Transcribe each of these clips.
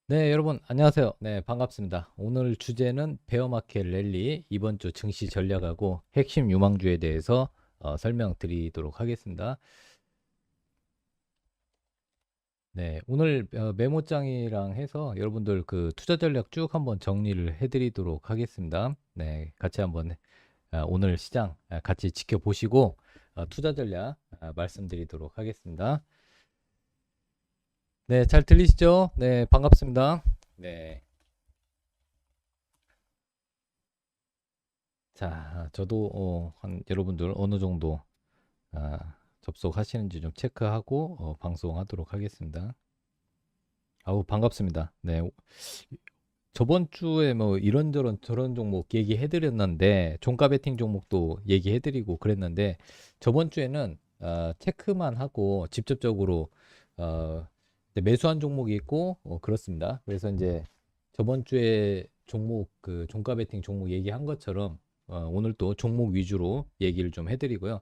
네, 여러분 안녕하세요. 네, 반갑습니다. 오늘 주제는 베어마켓 랠리 이번 주 증시 전략하고 핵심 유망주에 대해서 설명드리도록 하겠습니다. 네, 오늘 메모장이랑 해서 여러분들 그 투자 전략 쭉 한번 정리를 해드리도록 하겠습니다. 네, 같이 한번 오늘 시장 같이 지켜보시고 투자 전략 말씀드리도록 하겠습니다. 네, 잘 들리시죠? 네, 반갑습니다. 네. 자, 저도 여러분들 어느 정도 접속하시는지 좀 체크하고 방송하도록 하겠습니다. 아우, 반갑습니다. 네, 저번 주에 뭐 이런저런 저런 종목 얘기해드렸는데 종가 베팅 종목도 얘기해드리고 그랬는데 저번 주에는 체크만 하고 직접적으로 이제 매수한 종목이 있고 그렇습니다. 그래서 이제 저번 주에 종목 그 종가 베팅 종목 얘기한 것처럼 오늘 또 종목 위주로 얘기를 좀 해드리고요.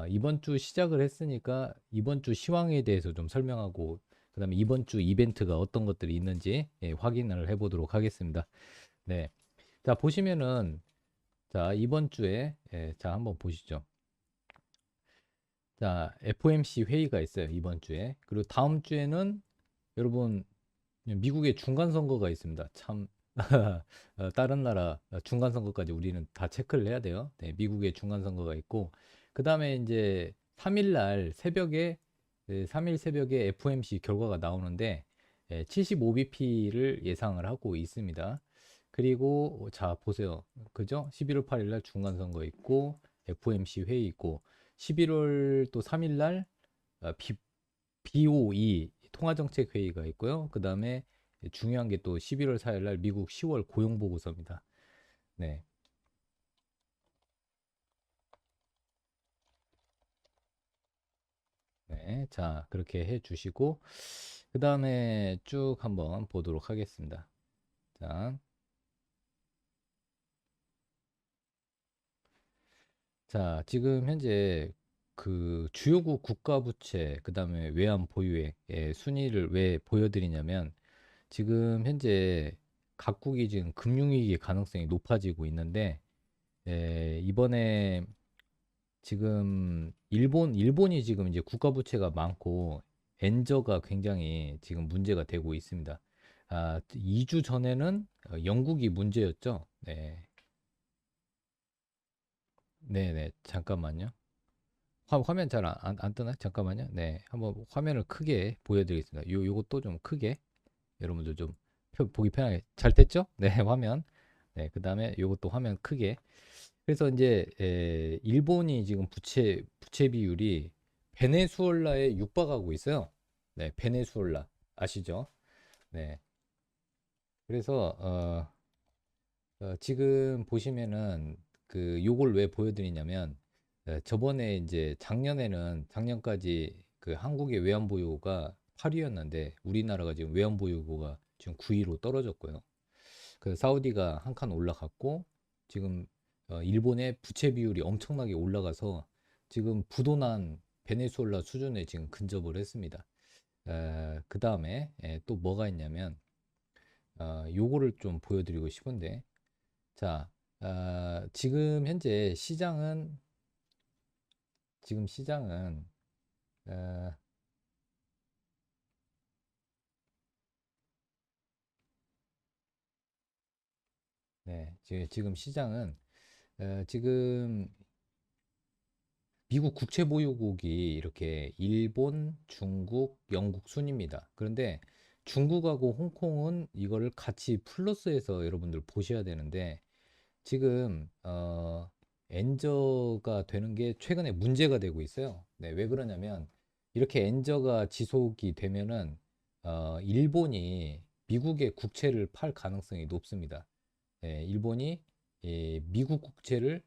이번 주 시작을 했으니까 이번 주 시황에 대해서 좀 설명하고 그다음에 이번 주 이벤트가 어떤 것들이 있는지 확인을 해보도록 하겠습니다. 네, 자 보시면은 자 이번 주에 자 한번 보시죠. 자 FOMC 회의가 있어요 이번 주에. 그리고 다음 주에는 여러분 미국의 중간 선거가 있습니다. 참 다른 나라 중간 선거까지 우리는 다 체크를 해야 돼요. 네, 미국의 중간 선거가 있고 그다음에 이제 3일 날 새벽에 3일 새벽에 FOMC 결과가 나오는데 75bp를 예상을 하고 있습니다. 그리고 자 보세요. 그죠? 11월 8일 날 중간 선거 있고 FOMC 회의 있고 11월 또 3일 날 BOE 통화정책 회의가 있고요. 그 다음에 중요한 게 또 11월 4일 날 미국 10월 고용 보고서입니다. 네, 네, 자 그렇게 해주시고 그 다음에 쭉 한번 보도록 하겠습니다. 자, 자 지금 현재 그 주요국 국가 부채 그 다음에 외환 보유액의 순위를 왜 보여드리냐면 지금 현재 각국이 지금 금융위기 가능성이 높아지고 있는데 이번에 지금 일본이 지금 이제 국가 부채가 많고 엔저가 굉장히 지금 문제가 되고 있습니다. 2주 전에는 영국이 문제였죠. 네. 네네. 잠깐만요. 화면 잘 안 뜨나요? 잠깐만요. 네. 한번 화면을 크게 보여드리겠습니다. 요것도 좀 크게 여러분들 좀 보기 편하게 잘 됐죠? 네. 화면. 네. 그 다음에 요것도 화면 크게. 그래서 이제 일본이 지금 부채 비율이 베네수엘라에 육박하고 있어요. 네, 베네수엘라 아시죠? 네. 그래서 지금 보시면은 그 요걸 왜 보여드리냐면 저번에 이제 작년까지 그 한국의 외환 보유고가 8위였는데 우리나라가 지금 외환 보유고가 지금 9위로 떨어졌고요. 그 사우디가 한 칸 올라갔고 지금 일본의 부채 비율이 엄청나게 올라가서 지금 부도난 베네수엘라 수준에 지금 근접을 했습니다. 그 다음에 또 뭐가 있냐면 요거를 좀 보여드리고 싶은데 자 지금 시장은 어, 네, 지금 시장은 지금 미국 국채 보유국이 이렇게 일본, 중국, 영국 순입니다. 그런데 중국하고 홍콩은 이거를 같이 플러스해서 여러분들 보셔야 되는데 지금 엔저가 되는 게 최근에 문제가 되고 있어요. 네, 왜 그러냐면 이렇게 엔저가 지속이 되면은 일본이 미국의 국채를 팔 가능성이 높습니다. 네, 일본이 미국 국채를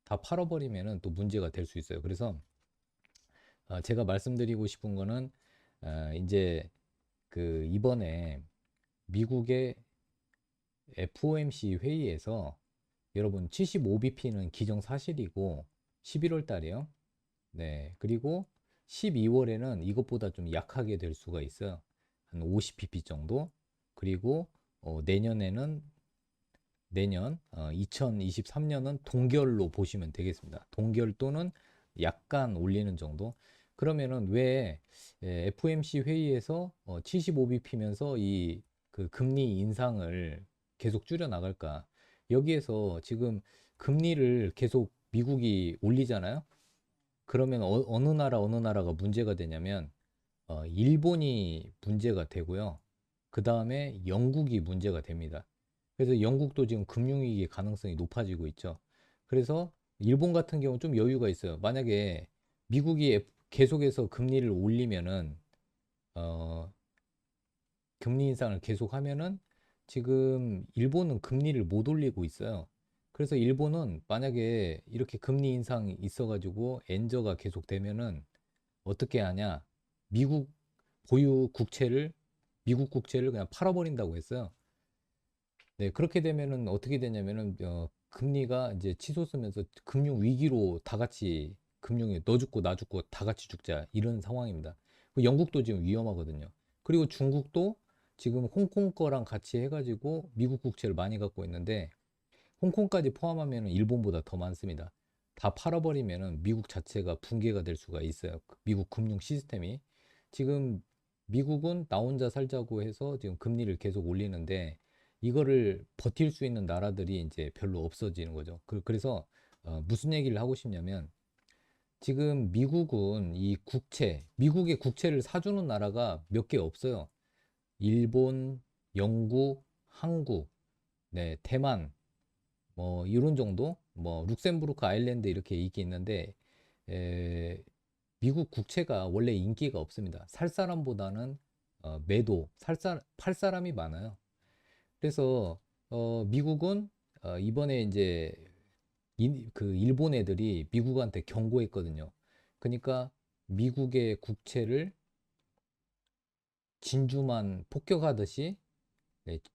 다 팔아버리면은 또 문제가 될 수 있어요. 그래서 제가 말씀드리고 싶은 거는 이제 그 이번에 미국의 FOMC 회의에서 여러분 75bp는 기정사실이고 11월 달이요. 네. 그리고 12월에는 이것보다 좀 약하게 될 수가 있어요. 한 50bp 정도. 그리고 내년 2023년은 동결로 보시면 되겠습니다. 동결 또는 약간 올리는 정도. 그러면은 왜 FOMC 회의에서 75bp면서 이 그 금리 인상을 계속 줄여 나갈까? 여기에서 지금 금리를 계속 미국이 올리잖아요. 그러면 느 나라 어느 나라가 문제가 되냐면 일본이 문제가 되고요. 그 다음에 영국이 문제가 됩니다. 그래서 영국도 지금 금융위기 가능성이 높아지고 있죠. 그래서 일본 같은 경우는 좀 여유가 있어요. 만약에 미국이 계속해서 금리를 올리면은 어, 금리 인상을 계속하면은 지금 일본은 금리를 못 올리고 있어요. 그래서 일본은 만약에 이렇게 금리 인상이 있어가지고 엔저가 계속되면은 어떻게 하냐? 미국 보유 국채를 미국 국채를 그냥 팔아버린다고 했어요. 네, 그렇게 되면은 어떻게 되냐면은 금리가 이제 치솟으면서 금융 위기로 다 같이 금융이 너 죽고 나 죽고 다 같이 죽자 이런 상황입니다. 영국도 지금 위험하거든요. 그리고 중국도 지금 홍콩 거랑 같이 해가지고 미국 국채를 많이 갖고 있는데 홍콩까지 포함하면 일본보다 더 많습니다. 다 팔아버리면은 미국 자체가 붕괴가 될 수가 있어요. 미국 금융 시스템이. 지금 미국은 나 혼자 살자고 해서 지금 금리를 계속 올리는데 이거를 버틸 수 있는 나라들이 이제 별로 없어지는 거죠. 그래서 무슨 얘기를 하고 싶냐면 지금 미국은 이 국채, 미국의 국채를 사주는 나라가 몇 개 없어요. 일본, 영국, 한국, 네, 대만, 뭐 이런 정도 뭐 룩셈부르크 아일랜드 이렇게 있긴 있는데 에, 미국 국채가 원래 인기가 없습니다. 살 사람보다는 팔 사람이 많아요. 그래서 미국은 이번에 이제 그 일본 애들이 미국한테 경고했거든요. 그러니까 미국의 국채를 진주만 폭격하듯이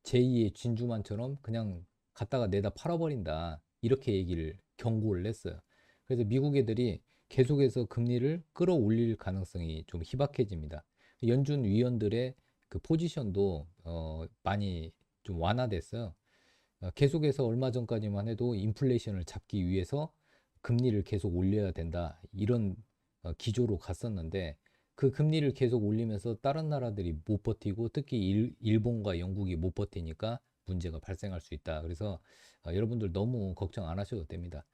제2의 진주만처럼 그냥 갖다가 내다 팔아버린다. 이렇게 얘기를 경고를 했어요. 그래서 미국 애들이 계속해서 금리를 끌어올릴 가능성이 좀 희박해집니다. 연준 위원들의 그 포지션도 많이 좀 완화됐어요. 계속해서 얼마 전까지만 해도 인플레이션을 잡기 위해서 금리를 계속 올려야 된다. 이런 기조로 갔었는데 그 금리를 계속 올리면서 다른 나라들이 못 버티고 특히 일본과 영국이 못 버티니까 문제가 발생할 수 있다. 그래서 여러분들 너무 걱정 안 하셔도 됩니다.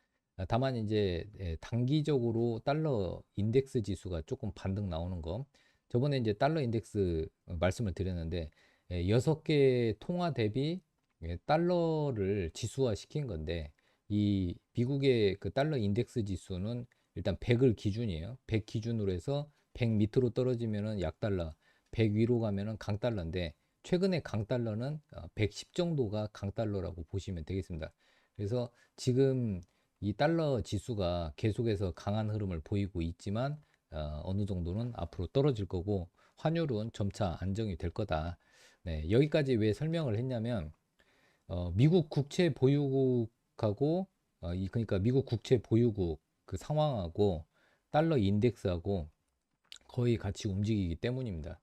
다만 이제 단기적으로 달러 인덱스 지수가 조금 반등 나오는 거. 저번에 이제 달러 인덱스 말씀을 드렸는데 6개 통화 대비 달러를 지수화 시킨 건데 이 미국의 그 달러 인덱스 지수는 일단 100을 기준이에요. 100 기준으로 해서 100 밑으로 떨어지면은 약달러, 100 위로 가면은 강달러인데 최근에 강달러는 110 정도가 강달러라고 보시면 되겠습니다. 그래서 지금 이 달러 지수가 계속해서 강한 흐름을 보이고 있지만 어느 정도는 앞으로 떨어질 거고 환율은 점차 안정이 될 거다. 네, 여기까지 왜 설명을 했냐면 미국 국채 보유국하고 그러니까 미국 국채 보유국 그 상황하고 달러 인덱스하고 거의 같이 움직이기 때문입니다.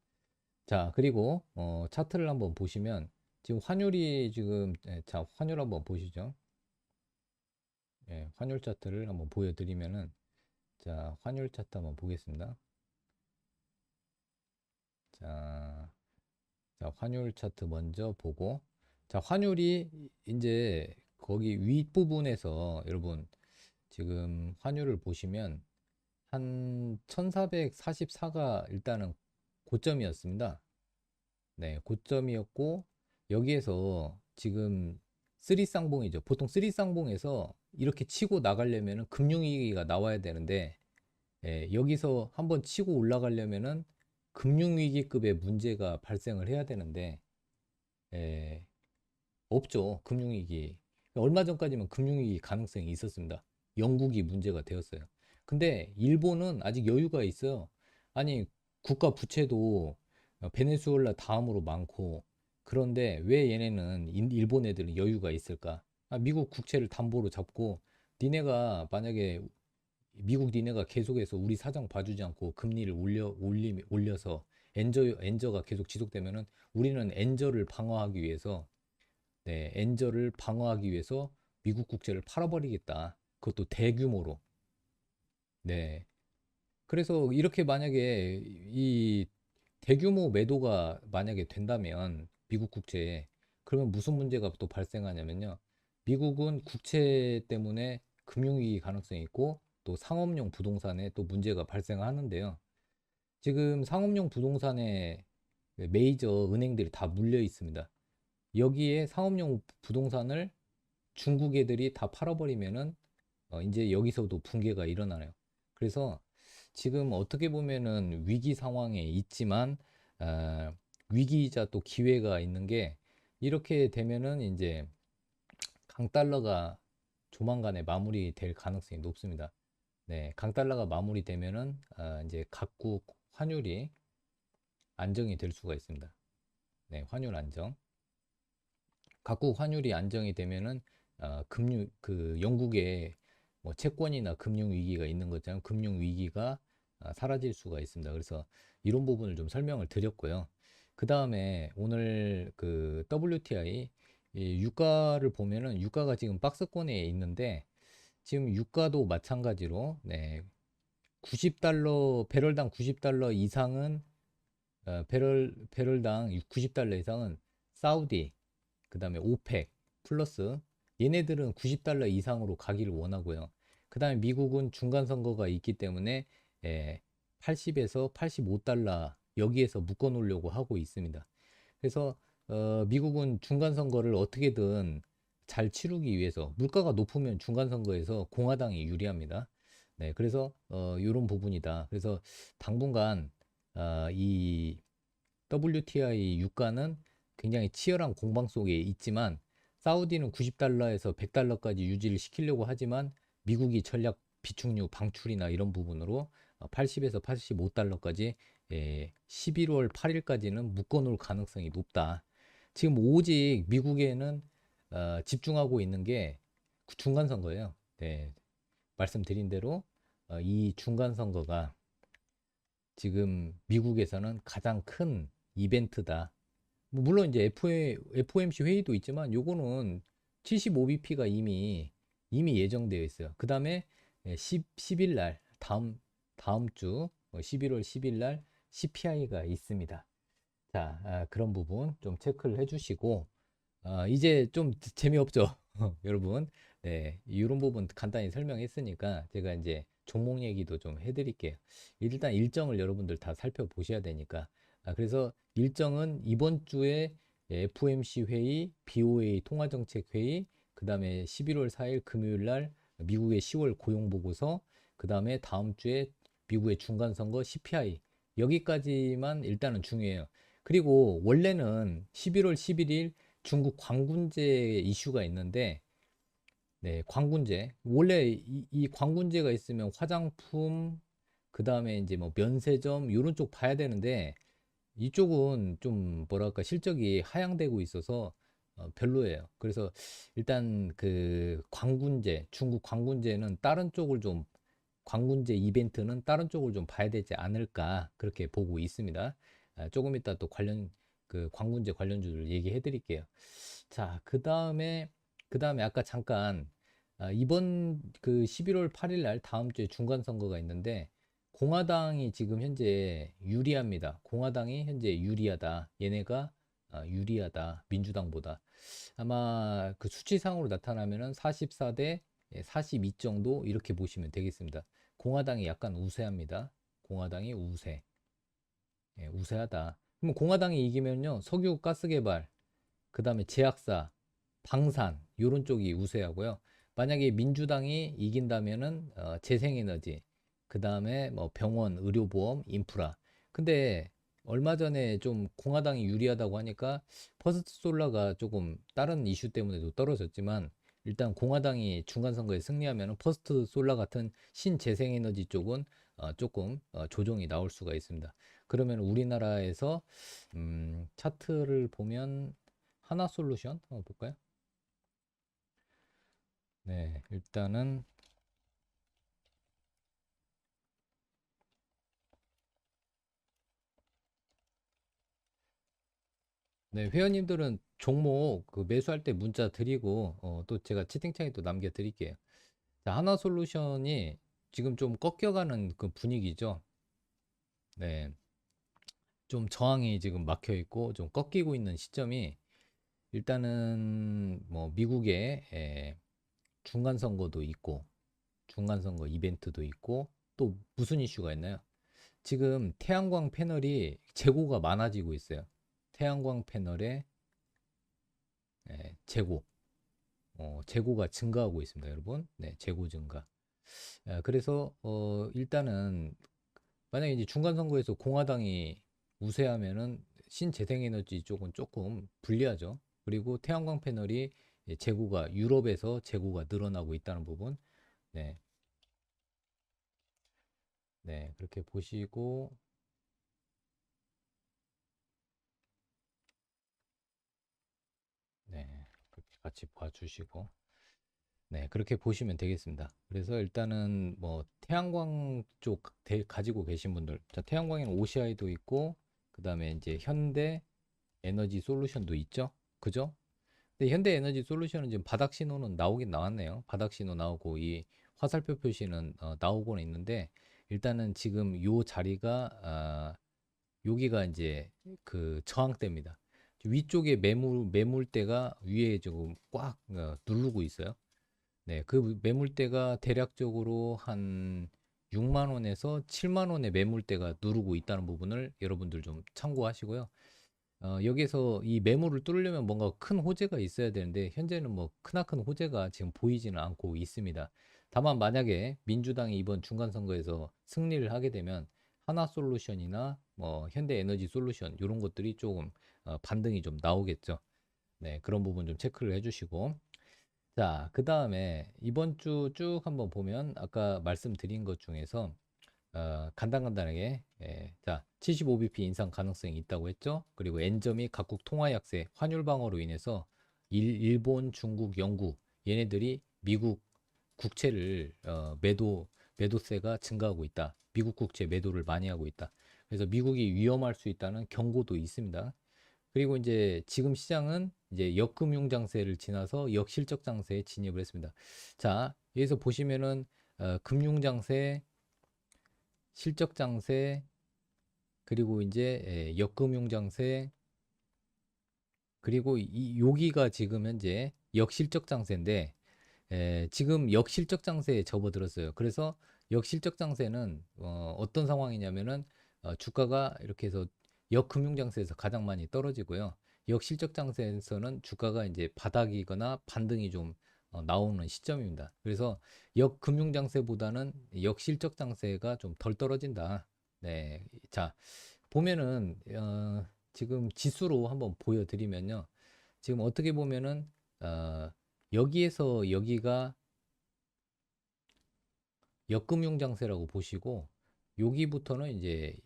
자, 그리고 차트를 한번 보시면 지금 환율이 지금 자, 환율 한번 보시죠. 예, 환율 차트를 한번 보여드리면은 자, 환율 차트 한번 보겠습니다. 자, 환율 차트 먼저 보고 자, 환율이 이제 거기 윗부분에서 여러분 지금 환율을 보시면 한 1444가 일단은 고점이었습니다. 네, 고점이었고 여기에서 지금 쓰리쌍봉이죠. 보통 쓰리쌍봉에서 이렇게 치고 나가려면 금융위기가 나와야 되는데 여기서 한번 치고 올라가려면은 금융위기급의 문제가 발생을 해야 되는데 예, 없죠. 금융위기. 얼마 전까지는 금융위기 가능성이 있었습니다. 영국이 문제가 되었어요. 근데 일본은 아직 여유가 있어요. 아니, 국가 부채도 베네수엘라 다음으로 많고, 그런데 왜 얘네는 일본 애들은 여유가 있을까? 미국 국채를 담보로 잡고, 니네가 만약에 미국 니네가 계속해서 우리 사정 봐주지 않고 금리를 올려서 엔저가 계속 지속되면은 우리는 엔저를 방어하기 위해서 엔저를 방어하기 위해서 미국 국채를 팔아버리겠다. 그것도 대규모로. 네. 그래서 이렇게 만약에 이 대규모 매도가 만약에 된다면 미국 국채에 그러면 무슨 문제가 또 발생하냐면요. 미국은 국채 때문에 금융위기 가능성이 있고 또 상업용 부동산에 또 문제가 발생하는데요. 지금 상업용 부동산에 메이저 은행들이 다 물려 있습니다. 여기에 상업용 부동산을 중국 애들이 다 팔아버리면은 이제 여기서도 붕괴가 일어나요. 그래서 지금 어떻게 보면은 위기 상황에 있지만 어, 위기이자 또 기회가 있는 게 이렇게 되면은 이제 강달러가 조만간에 마무리될 가능성이 높습니다. 네, 강달러가 마무리되면은 이제 각국 환율이 안정이 될 수가 있습니다. 네, 환율 안정. 각국 환율이 안정이 되면은 금융 그 영국에 뭐 채권이나 금융 위기가 있는 것처럼 금융 위기가 사라질 수가 있습니다. 그래서 이런 부분을 좀 설명을 드렸고요. 그 다음에 오늘 그 WTI 이 유가를 보면은 유가가 지금 박스권에 있는데 지금 유가도 마찬가지로 90달러 배럴당 90달러 이상은 배럴당 90달러 이상은 사우디 그 다음에 오펙 플러스 얘네들은 90달러 이상으로 가기를 원하고요. 그 다음에 미국은 중간 선거가 있기 때문에 80에서 85달러 여기에서 묶어 놓으려고 하고 있습니다. 그래서 미국은 중간 선거를 어떻게든 잘 치르기 위해서 물가가 높으면 중간 선거에서 공화당이 유리합니다. 네, 그래서 이런 부분이다. 그래서 당분간 이 WTI 유가는 굉장히 치열한 공방 속에 있지만 사우디는 90달러에서 100달러까지 유지를 시키려고 하지만 미국이 전략 비축유 방출이나 이런 부분으로 80에서 85달러까지 11월 8일까지는 묶어놓을 가능성이 높다. 지금 오직 미국에는 집중하고 있는 게 중간 선거예요. 네, 말씀드린 대로 이 중간 선거가 지금 미국에서는 가장 큰 이벤트다. 뭐 물론 이제 FOMC 회의도 있지만 요거는 75bp가 이미 예정되어 있어요. 그 다음에 10일 날 다음 주 11월 10일 날 CPI가 있습니다. 자, 그런 부분 좀 체크를 해주시고 이제 좀 재미없죠, 여러분. 네, 이런 부분 간단히 설명했으니까 제가 이제 종목 얘기도 좀 해드릴게요. 일단 일정을 여러분들 다 살펴보셔야 되니까. 그래서 일정은 이번 주에 FOMC 회의, BOA 통화정책 회의, 그 다음에 11월 4일 금요일 날 미국의 10월 고용보고서, 그 다음에 다음 주에 미국의 중간선거 CPI 여기까지만 일단은 중요해요. 그리고 원래는 11월 11일 중국 광군제 이슈가 있는데, 네, 광군제. 원래 이 광군제가 있으면 화장품, 그 다음에 이제 뭐 면세점, 이런 쪽 봐야 되는데, 이쪽은 좀 뭐랄까 실적이 하향되고 있어서 별로예요. 그래서 일단 그 광군제, 중국 광군제는 다른 쪽을 좀, 광군제 이벤트는 다른 쪽을 좀 봐야 되지 않을까, 그렇게 보고 있습니다. 조금 이따 또 그 광군제 관련주를 얘기해 드릴게요. 자, 그 다음에 아까 잠깐 이번 그 11월 8일 날 다음 주에 중간 선거가 있는데 공화당이 지금 현재 유리합니다. 공화당이 현재 유리하다. 얘네가 유리하다. 민주당보다. 아마 그 수치상으로 나타나면은 44대 42 정도 이렇게 보시면 되겠습니다. 공화당이 약간 우세합니다. 공화당이 우세. 우세하다. 그럼 공화당이 이기면요. 석유 가스 개발, 그 다음에 제약사, 방산 요런 쪽이 우세하고요. 만약에 민주당이 이긴다면은 재생에너지, 그 다음에 뭐 병원, 의료보험, 인프라. 근데 얼마 전에 좀 공화당이 유리하다고 하니까 퍼스트 솔라가 조금 다른 이슈 때문에도 떨어졌지만 일단 공화당이 중간 선거에 승리하면 퍼스트 솔라 같은 신재생에너지 쪽은 조금 조정이 나올 수가 있습니다. 그러면 우리나라에서 차트를 보면 하나솔루션 한번 볼까요? 네, 일단은 네, 회원님들은 종목 그 매수할 때 문자 드리고 또 제가 채팅창에 또 남겨 드릴게요. 자, 하나솔루션이 지금 좀 꺾여가는 그 분위기죠. 네. 좀 저항이 지금 막혀 있고 좀 꺾이고 있는 시점이 일단은 뭐 미국의 중간 선거도 있고 중간 선거 이벤트도 있고 또 무슨 이슈가 있나요? 지금 태양광 패널이 재고가 많아지고 있어요. 태양광 패널의 재고, 재고가 증가하고 있습니다, 여러분. 네, 재고 증가. 그래서 일단은 만약에 이제 중간 선거에서 공화당이 우세하면은 신재생에너지 쪽은 조금 불리하죠. 그리고 태양광 패널이 재고가 유럽에서 재고가 늘어나고 있다는 부분, 네, 네, 그렇게 보시고, 네, 그렇게 같이 봐주시고, 네, 그렇게 보시면 되겠습니다. 그래서 일단은 뭐 태양광 쪽 가지고 계신 분들, 자, 태양광에는 OCI도 있고, 그 다음에 이제 현대 에너지 솔루션도 있죠. 그죠? 근데 현대 에너지 솔루션은 지금 바닥 신호는 나오긴 나왔네요. 바닥 신호 나오고 이 화살표 표시는 나오고는 있는데 일단은 지금 요 자리가 여기가 이제 그 저항대입니다. 위쪽에 매물대가 위에 지금 꽉 누르고 있어요. 네, 그 매물대가 대략적으로 한 6만 원에서 7만 원의 매물대가 누르고 있다는 부분을 여러분들 좀 참고하시고요. 여기서 이 매물을 뚫으려면 뭔가 큰 호재가 있어야 되는데 현재는 뭐 크나큰 호재가 지금 보이지는 않고 있습니다. 다만 만약에 민주당이 이번 중간 선거에서 승리를 하게 되면 하나솔루션이나 뭐 현대에너지 솔루션 이런 것들이 조금 반등이 좀 나오겠죠. 네, 그런 부분 좀 체크를 해주시고 자, 그 다음에 이번 주 쭉 한번 보면 아까 말씀드린 것 중에서 간단하게 자 75bp 인상 가능성이 있다고 했죠. 그리고 엔점이 각국 통화 약세, 환율 방어로 인해서 일본, 중국, 영국 얘네들이 미국 국채를 매도세가 증가하고 있다. 미국 국채 매도를 많이 하고 있다. 그래서 미국이 위험할 수 있다는 경고도 있습니다. 그리고 이제 지금 시장은 이제 역금융 장세를 지나서 역실적 장세에 진입을 했습니다. 자, 여기서 보시면은 금융 장세, 실적 장세, 그리고 이제 역금융 장세, 그리고 여기가 지금 현재 역실적 장세인데 지금 역실적 장세에 접어들었어요. 그래서 역실적 장세는 어떤 상황이냐면은 주가가 이렇게 해서 역금융 장세에서 가장 많이 떨어지고요. 역실적 장세에서는 주가가 이제 바닥이거나 반등이 좀 나오는 시점입니다. 그래서 역금융 장세보다는 역실적 장세가 좀 덜 떨어진다. 네, 자 보면은 지금 지수로 한번 보여드리면요. 지금 어떻게 보면은 여기에서 여기가 역금융 장세라고 보시고 여기부터는 이제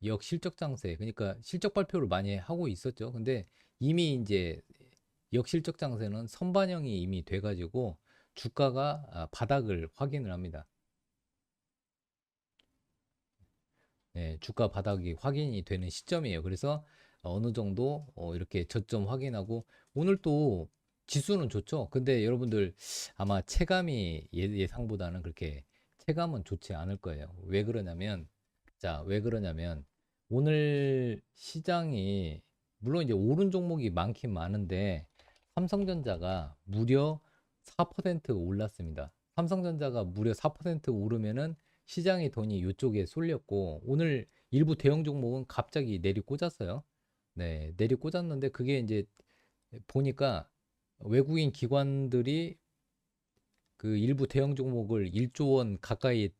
역실적 장세 그러니까 실적 발표를 많이 하고 있었죠. 근데 이미 이제 역실적 장세는 선반영이 이미 돼가지고 주가가 바닥을 확인을 합니다. 네, 주가 바닥이 확인이 되는 시점이에요. 그래서 어느 정도 이렇게 저점 확인하고 오늘 또 지수는 좋죠. 근데 여러분들 아마 체감이 예상보다는 그렇게 체감은 좋지 않을 거예요. 왜 그러냐면 자, 왜 그러냐면 오늘 시장이 물론 이제 오른 종목이 많긴 많은데 삼성전자가 무려 4% 올랐습니다. 삼성전자가 무려 4% 오르면은 시장의 돈이 이쪽에 쏠렸고 오늘 일부 대형 종목은 갑자기 내리꽂았어요. 네, 내리꽂았는데 그게 이제 보니까 외국인 기관들이 그 일부 대형 종목을 1조 원 가까이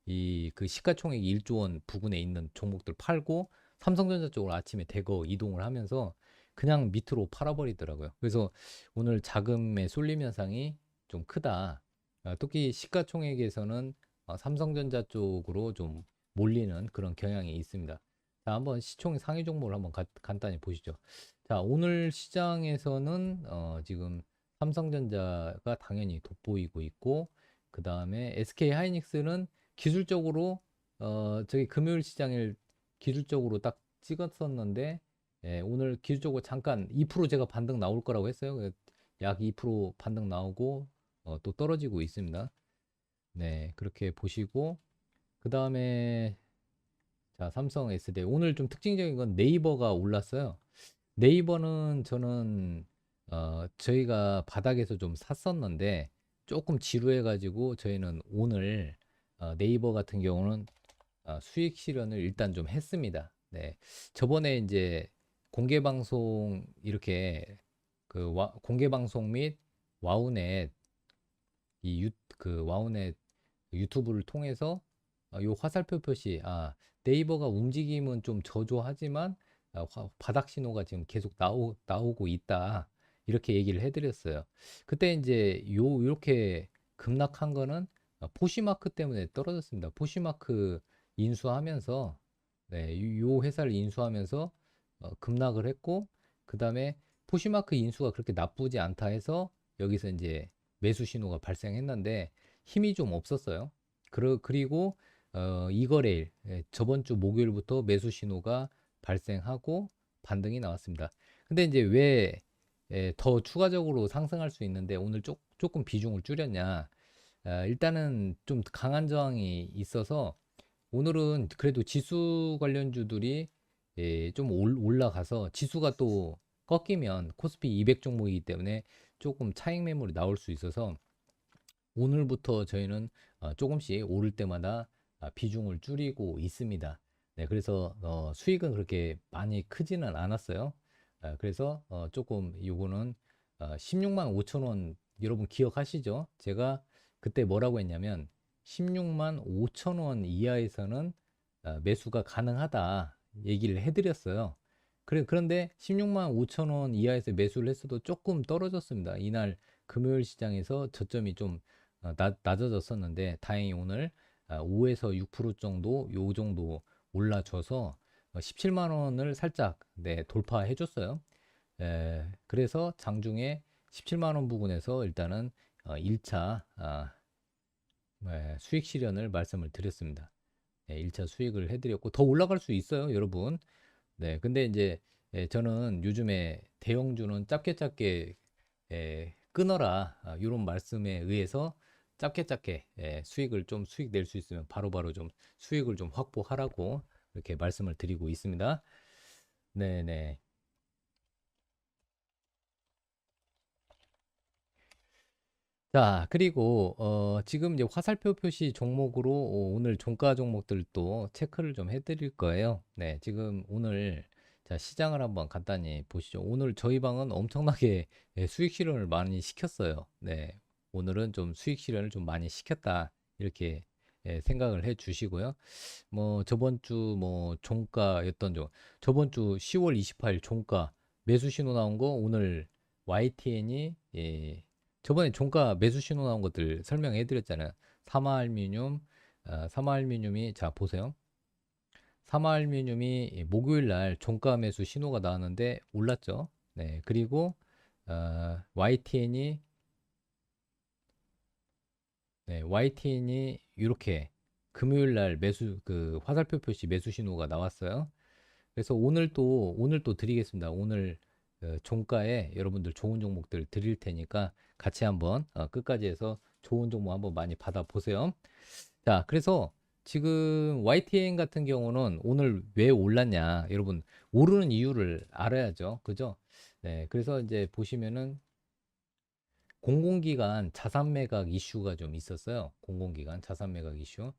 이 그 시가총액 1조 원 부근에 있는 종목들 팔고 삼성전자 쪽으로 아침에 대거 이동을 하면서 그냥 밑으로 팔아버리더라고요. 그래서 오늘 자금의 쏠림 현상이 좀 크다. 특히 시가총액에서는 삼성전자 쪽으로 좀 몰리는 그런 경향이 있습니다. 자, 한번 시총 상위 종목을 한번 간단히 보시죠. 자, 오늘 시장에서는 지금 삼성전자가 당연히 돋보이고 있고 그 다음에 SK 하이닉스는 기술적으로 저기 금요일 시장을 기술적으로 딱 찍었었는데 오늘 기술적으로 잠깐 2% 제가 반등 나올 거라고 했어요. 약 2% 반등 나오고 또 떨어지고 있습니다. 네, 그렇게 보시고 그 다음에 자, 삼성 SD 오늘 좀 특징적인 건 네이버가 올랐어요. 네이버는 저는 저희가 바닥에서 좀 샀었는데 조금 지루해가지고 저희는 오늘 네이버 같은 경우는 수익 실현을 일단 좀 했습니다. 네, 저번에 이제 공개 방송 이렇게 공개 방송 및 와우넷 그 와우넷 유튜브를 통해서 요 화살표 표시 네이버가 움직임은 좀 저조하지만 바닥 신호가 지금 계속 나오고 있다 이렇게 얘기를 해드렸어요. 그때 이제 요렇게 급락한 거는 포시마크 때문에 떨어졌습니다. 포시마크 인수하면서 요 회사를 인수하면서 급락을 했고 그 다음에 포시마크 인수가 그렇게 나쁘지 않다 해서 여기서 이제 매수 신호가 발생했는데 힘이 좀 없었어요. 그리고 이거래일 저번 주 목요일부터 매수 신호가 발생하고 반등이 나왔습니다. 근데 이제 왜 더 추가적으로 상승할 수 있는데 오늘 조금 비중을 줄였냐? 일단은 좀 강한 저항이 있어서 오늘은 그래도 지수 관련주들이 좀 올라가서 지수가 또 꺾이면 코스피 200 종목이기 때문에 조금 차익 매물이 나올 수 있어서 오늘부터 저희는 조금씩 오를 때마다 비중을 줄이고 있습니다. 네, 그래서 수익은 그렇게 많이 크지는 않았어요. 그래서 조금 요거는 16만 5천 원 여러분 기억하시죠? 제가 그때 뭐라고 했냐면 16만 5천 원 이하에서는 매수가 가능하다 얘기를 해드렸어요. 그런데 16만 5천 원 이하에서 매수를 했어도 조금 떨어졌습니다. 이날 금요일 시장에서 저점이 좀 낮아졌었는데 다행히 오늘 5에서 6% 정도 요 정도 올라줘서 17만 원을 살짝 돌파해 줬어요. 그래서 장중에 17만 원 부근에서 일단은 1차 수익 실현을 말씀을 드렸습니다. 1차 수익을 해드렸고 더 올라갈 수 있어요, 여러분. 네, 근데 이제 저는 요즘에 대형주는 짧게 끊어라 이런 말씀에 의해서 짧게 수익을 좀 수익 낼 수 있으면 바로바로 좀 수익을 좀 확보하라고 이렇게 말씀을 드리고 있습니다. 네네. 자, 그리고 지금 이제 화살표 표시 종목으로 오늘 종가 종목들도 체크를 좀 해드릴 거예요. 네, 지금 오늘 자 시장을 한번 간단히 보시죠. 오늘 저희 방은 엄청나게 수익 실현을 많이 시켰어요. 네, 오늘은 좀 수익 실현을 좀 많이 시켰다 이렇게 생각을 해 주시고요. 뭐 저번 주 뭐 종가였던 저번 주 10월 28일 종가 매수 신호 나온 거 오늘 YTN이 저번에 종가 매수 신호 나온 것들 설명해 드렸잖아요. 사마알미늄 사마알미늄이 자 보세요. 사마알미늄이 목요일 날 종가 매수 신호가 나왔는데 올랐죠. 네. 그리고 YTN이 이렇게 금요일 날 매수 그 화살표 표시 매수 신호가 나왔어요. 그래서 오늘 또 드리겠습니다. 오늘 종가에 여러분들 좋은 종목들 드릴 테니까 같이 한번 끝까지 해서 좋은 종목 한번 많이 받아 보세요. 자, 그래서 지금 YTN 같은 경우는 오늘 왜 올랐냐? 여러분 오르는 이유를 알아야죠. 그죠? 네, 그래서 이제 보시면은 공공기관 자산 매각 이슈가 좀 있었어요. 공공기관 자산 매각 이슈.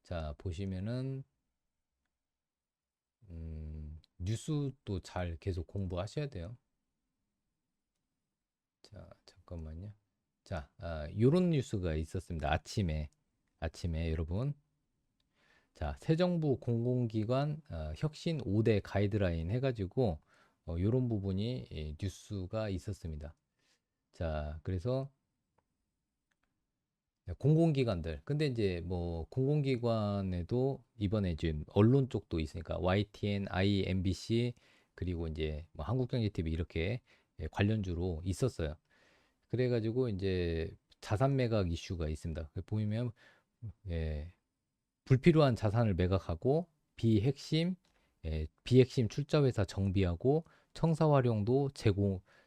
자, 보시면은 뉴스도 잘 계속 공부하셔야 돼요. 자, 잠깐만요. 자, 요런 뉴스가 있었습니다. 아침에 여러분. 자, 새 정부 공공기관 혁신 5대 가이드라인 해가지고 요런 부분이 뉴스가 있었습니다. 자, 그래서 공공기관들. 근데 이제 뭐 공공기관에도 이번에 지금 언론 쪽도 있으니까 YTN, IMBC 그리고 이제 뭐 한국경제TV 이렇게 관련주로 있었어요. 그래가지고 이제 자산 매각 이슈가 있습니다. 보이면 예, 불필요한 자산을 매각하고 비핵심 비핵심 출자 회사 정비하고 청사 활용도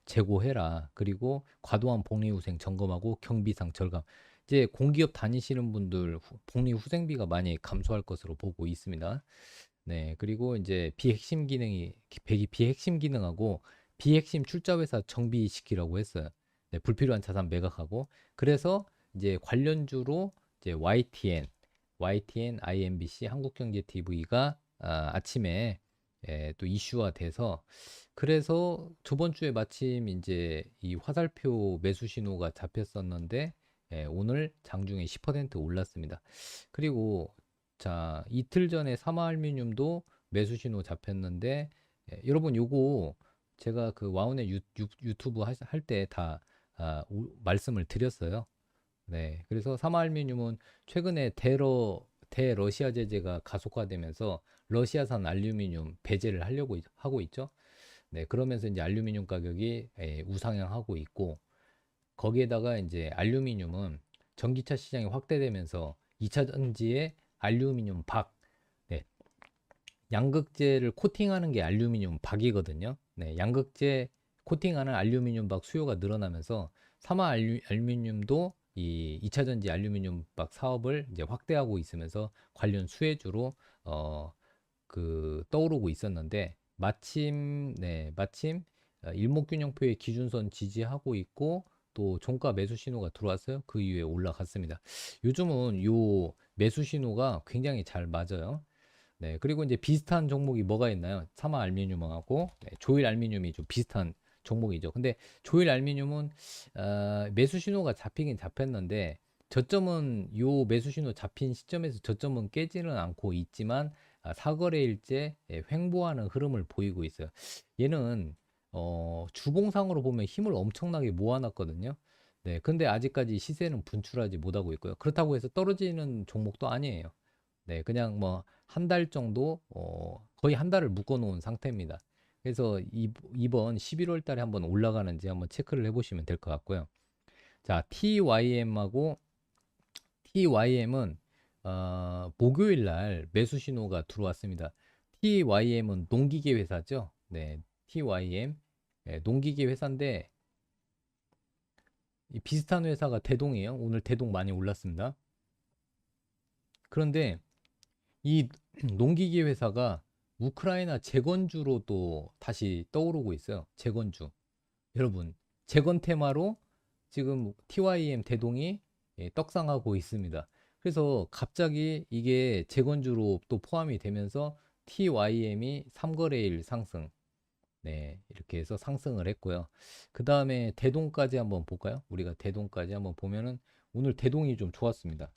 제고해라. 그리고 과도한 복리후생 점검하고 경비상 절감. 이제 공기업 다니시는 분들 복리후생비가 많이 감소할 것으로 보고 있습니다. 네, 그리고 이제 비핵심 기능하고 비핵심 출자 회사 정비시키라고 했어요. 네, 불필요한 자산 매각하고 그래서 이제 관련주로 이제 YTN, IMBC, 한국경제TV가 아침에 또 이슈화 돼서 그래서 저번 주에 마침 이제 이 화살표 매수 신호가 잡혔었는데 오늘 장중에 10% 올랐습니다. 그리고 자, 이틀 전에 사마알루미늄도 매수 신호 잡혔는데 여러분 요거 제가 그 와운의 유튜브 할 때 다 말씀을 드렸어요. 네. 그래서 사마알루미늄은 최근에 대러시아 제재가 가속화되면서 러시아산 알루미늄 배제를 하고 있죠. 네. 그러면서 이제 알루미늄 가격이 우상향하고 있고 거기에다가 이제 알루미늄은 전기차 시장이 확대되면서 2차 전지에 알루미늄 박, 네, 양극재를 코팅하는 게 알루미늄 박이거든요. 네, 양극재 코팅하는 알루미늄 박 수요가 늘어나면서 알루미늄도 이 2차 전지 알루미늄 박 사업을 이제 확대하고 있으면서 관련 수혜주로 떠오르고 있었는데 마침 일목균형표의 기준선 지지하고 있고 또 종가 매수 신호가 들어왔어요. 그 이후에 올라갔습니다. 요즘은 요 매수 신호가 굉장히 잘 맞아요. 네, 그리고 이제 비슷한 종목이 뭐가 있나요? 사마 알루미늄하고 조일 알루미늄이 좀 비슷한 종목이죠. 근데 조일 알루미늄은 매수 신호가 잡히긴 잡혔는데 저점은 요 매수 신호 잡힌 시점에서 저점은 깨지는 않고 있지만 사거래일째 횡보하는 흐름을 보이고 있어요. 얘는 주봉상으로 보면 힘을 엄청나게 모아놨거든요. 네, 근데 아직까지 시세는 분출하지 못하고 있고요. 그렇다고 해서 떨어지는 종목도 아니에요. 네, 그냥 뭐 한 달 정도, 거의 한 달을 묶어 놓은 상태입니다. 그래서 이번 11월 달에 한번 올라가는지 한번 체크를 해보시면 될 것 같고요. 자, TYM은 목요일 날 매수 신호가 들어왔습니다. TYM은 농기계 회사죠. 네, TYM 농기계 회사인데 이 비슷한 회사가 대동이에요. 오늘 대동 많이 올랐습니다. 그런데 이 농기계 회사가 우크라이나 재건주로 또 다시 떠오르고 있어요. 재건주. 여러분, 재건 테마로 지금 TYM 대동이 떡상하고 있습니다. 그래서 갑자기 이게 재건주로 또 포함이 되면서 TYM이 3거래일 상승. 네, 이렇게 해서 상승을 했고요. 그 다음에 대동까지 한번 볼까요? 우리가 대동까지 한번 보면은 오늘 대동이 좀 좋았습니다.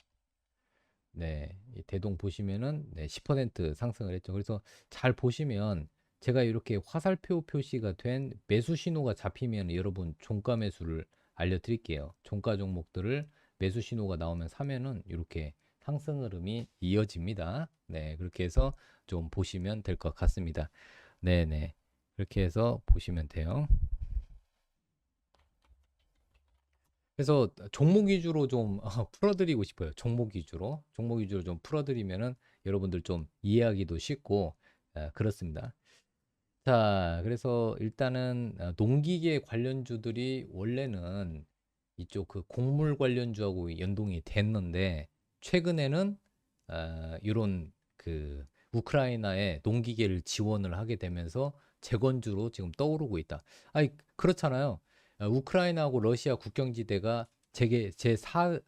네, 이 대동 보시면은 10% 상승을 했죠. 그래서 잘 보시면 제가 이렇게 화살표 표시가 된 매수 신호가 잡히면 여러분 종가 매수를 알려드릴게요. 종가 종목들을 매수 신호가 나오면 사면은 이렇게 상승 흐름이 이어집니다. 네, 그렇게 해서 좀 보시면 될 것 같습니다. 네네. 그렇게 해서 보시면 돼요. 그래서 종목 위주로 좀 풀어드리고 싶어요. 종목 위주로 좀 풀어드리면은 여러분들 좀 이해하기도 쉽고 그렇습니다. 자, 그래서 일단은 농기계 관련주들이 원래는 이쪽 그 곡물 관련주하고 연동이 됐는데 최근에는 이런 그 우크라이나에 농기계를 지원을 하게 되면서 재건주로 지금 떠오르고 있다. 아니 그렇잖아요. 우크라이나하고 러시아 국경지대가 세계에서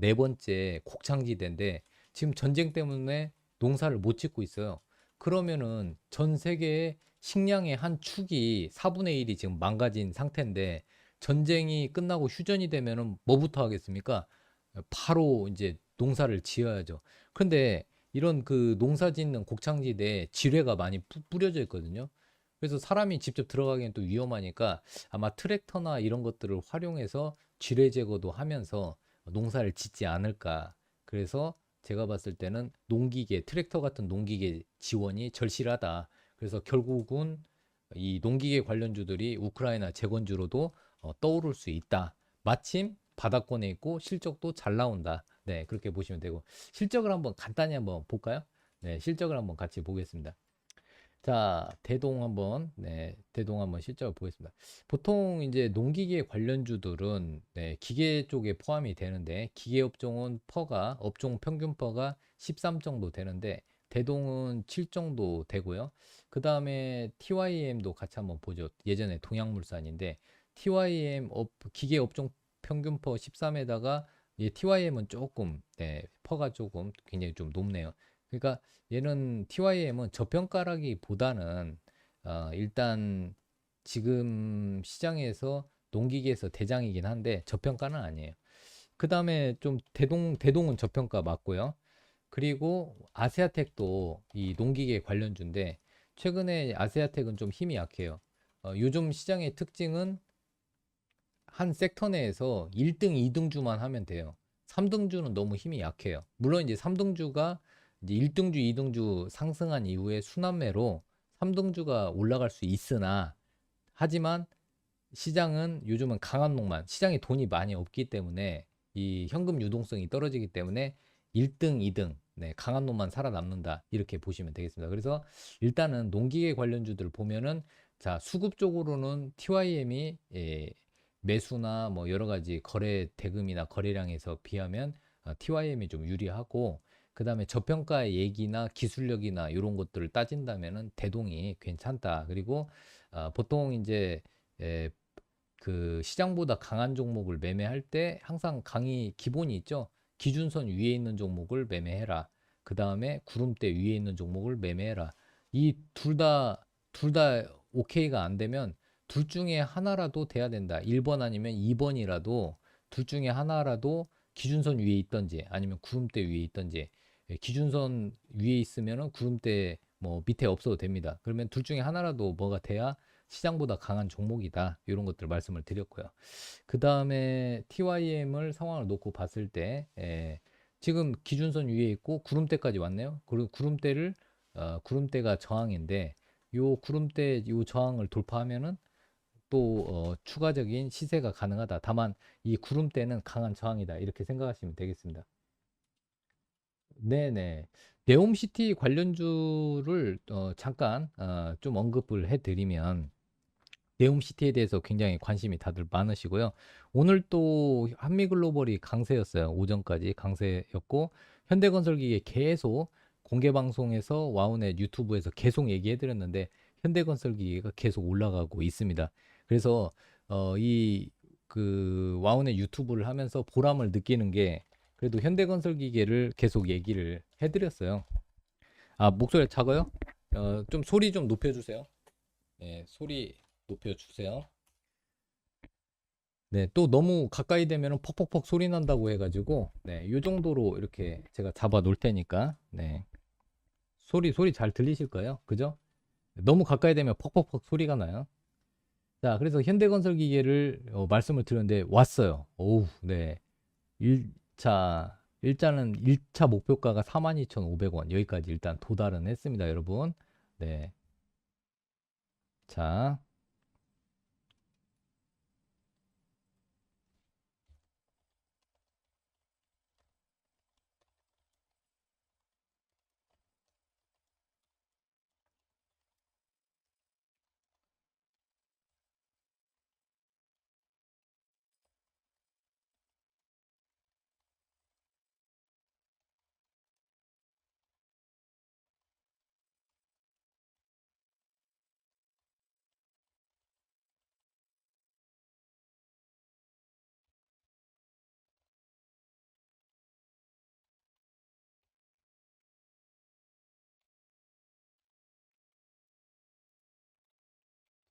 네 번째 곡창지대인데 지금 전쟁 때문에 농사를 못 짓고 있어요. 그러면은 전 세계의 식량의 한 축이 4분의 1이 지금 망가진 상태인데 전쟁이 끝나고 휴전이 되면은 뭐부터 하겠습니까? 바로 이제 농사를 지어야죠. 그런데 이런 그 농사 짓는 곡창지대에 지뢰가 많이 뿌려져 있거든요. 그래서 사람이 직접 들어가기엔 또 위험하니까 아마 트랙터나 이런 것들을 활용해서 지뢰 제거도 하면서 농사를 짓지 않을까. 그래서 제가 봤을 때는 트랙터 같은 농기계 지원이 절실하다. 그래서 결국은 이 농기계 관련주들이 우크라이나 재건주로도 떠오를 수 있다. 마침 바닥권에 있고 실적도 잘 나온다. 네, 그렇게 보시면 되고 실적을 한번 간단히 한번 볼까요? 네, 실적을 한번 같이 보겠습니다. 자, 대동 한번 실적을 보겠습니다. 보통 이제 농기계 관련주들은 네, 기계 쪽에 포함이 되는데 기계 업종은 업종 평균 퍼가 13 정도 되는데 대동은 7 정도 되고요. 그 다음에 TYM도 같이 한번 보죠. 예전에 동양물산인데 기계 업종 평균 퍼 13에다가 TYM은 조금 퍼가 조금 굉장히 좀 높네요. 그러니까 얘는 TYM은 저평가라기보다는 일단 지금 시장에서 농기계에서 대장이긴 한데 저평가는 아니에요. 그 다음에 좀 대동은 저평가 맞고요. 그리고 아세아텍도 이 농기계 관련주인데 최근에 아세아텍은 좀 힘이 약해요. 요즘 시장의 특징은 한 섹터 내에서 1등, 2등주만 하면 돼요. 3등주는 너무 힘이 약해요. 물론 이제 3등주가 이제 1등주, 2등주 상승한 이후에 순환매로 3등주가 올라갈 수 있으나 하지만 시장은 요즘은 강한 놈만 시장에 돈이 많이 없기 때문에 이 현금 유동성이 떨어지기 때문에 1등, 2등 강한 놈만 살아남는다 이렇게 보시면 되겠습니다. 그래서 일단은 농기계 관련주들을 보면은 자 수급 쪽으로는 TYM이 매수나 뭐 여러 가지 거래 대금이나 거래량에서 비하면 TYM이 좀 유리하고 그 다음에 저평가 얘기나 기술력이나 이런 것들을 따진다면은 대동이 괜찮다. 그리고 보통 이제 그 시장보다 강한 종목을 매매할 때 항상 기본이 있죠. 기준선 위에 있는 종목을 매매해라. 그 다음에 구름대 위에 있는 종목을 매매해라. 이 둘 다 오케이가 안 되면 둘 중에 하나라도 돼야 된다. 1번 아니면 2번이라도 둘 중에 하나라도 기준선 위에 있던지 아니면 구름대 위에 있던지 기준선 위에 있으면은 구름대 뭐 밑에 없어도 됩니다. 그러면 둘 중에 하나라도 뭐가 돼야 시장보다 강한 종목이다. 이런 것들 말씀을 드렸고요. 그 다음에 TYM을 상황을 놓고 봤을 때 지금 기준선 위에 있고 구름대까지 왔네요. 그리고 구름대가 저항인데 요 저항을 돌파하면은 또 추가적인 시세가 가능하다. 다만 이 구름대는 강한 저항이다. 이렇게 생각하시면 되겠습니다. 네네. 네옴시티 관련주를 잠깐 좀 언급을 해드리면 네옴시티에 대해서 굉장히 관심이 다들 많으시고요. 오늘 또 한미글로벌이 강세였어요. 오전까지 강세였고 현대건설기계 계속 공개 방송에서 와우넷 유튜브에서 계속 얘기해드렸는데 현대건설기계가 계속 올라가고 있습니다. 그래서 이 그 와우넷 유튜브를 하면서 보람을 느끼는 게 그래도 현대건설기계를 계속 얘기를 해드렸어요. 아, 목소리 작아요? 좀 소리 좀 높여주세요. 네, 소리 높여주세요. 네, 또 너무 가까이 되면 퍽퍽퍽 소리 난다고 해가지고, 네, 이 정도로 이렇게 제가 잡아 놓을 테니까, 네, 소리 잘 들리실까요? 그죠? 너무 가까이 되면 퍽퍽퍽 소리가 나요. 자, 그래서 현대건설 기계를 말씀을 드렸는데 왔어요. 오우, 네. 일단은 1차 목표가가 42,500원. 여기까지 일단 도달은 했습니다, 여러분. 네. 자,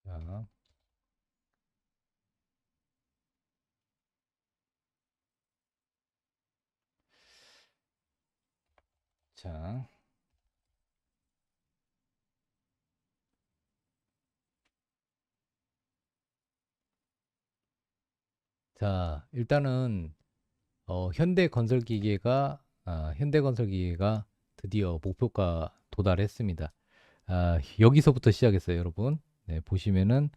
자, 자. 자, 일단은 현대건설기계가 드디어 목표가 도달했습니다. 여기서부터 시작했어요, 여러분. 네, 보시면은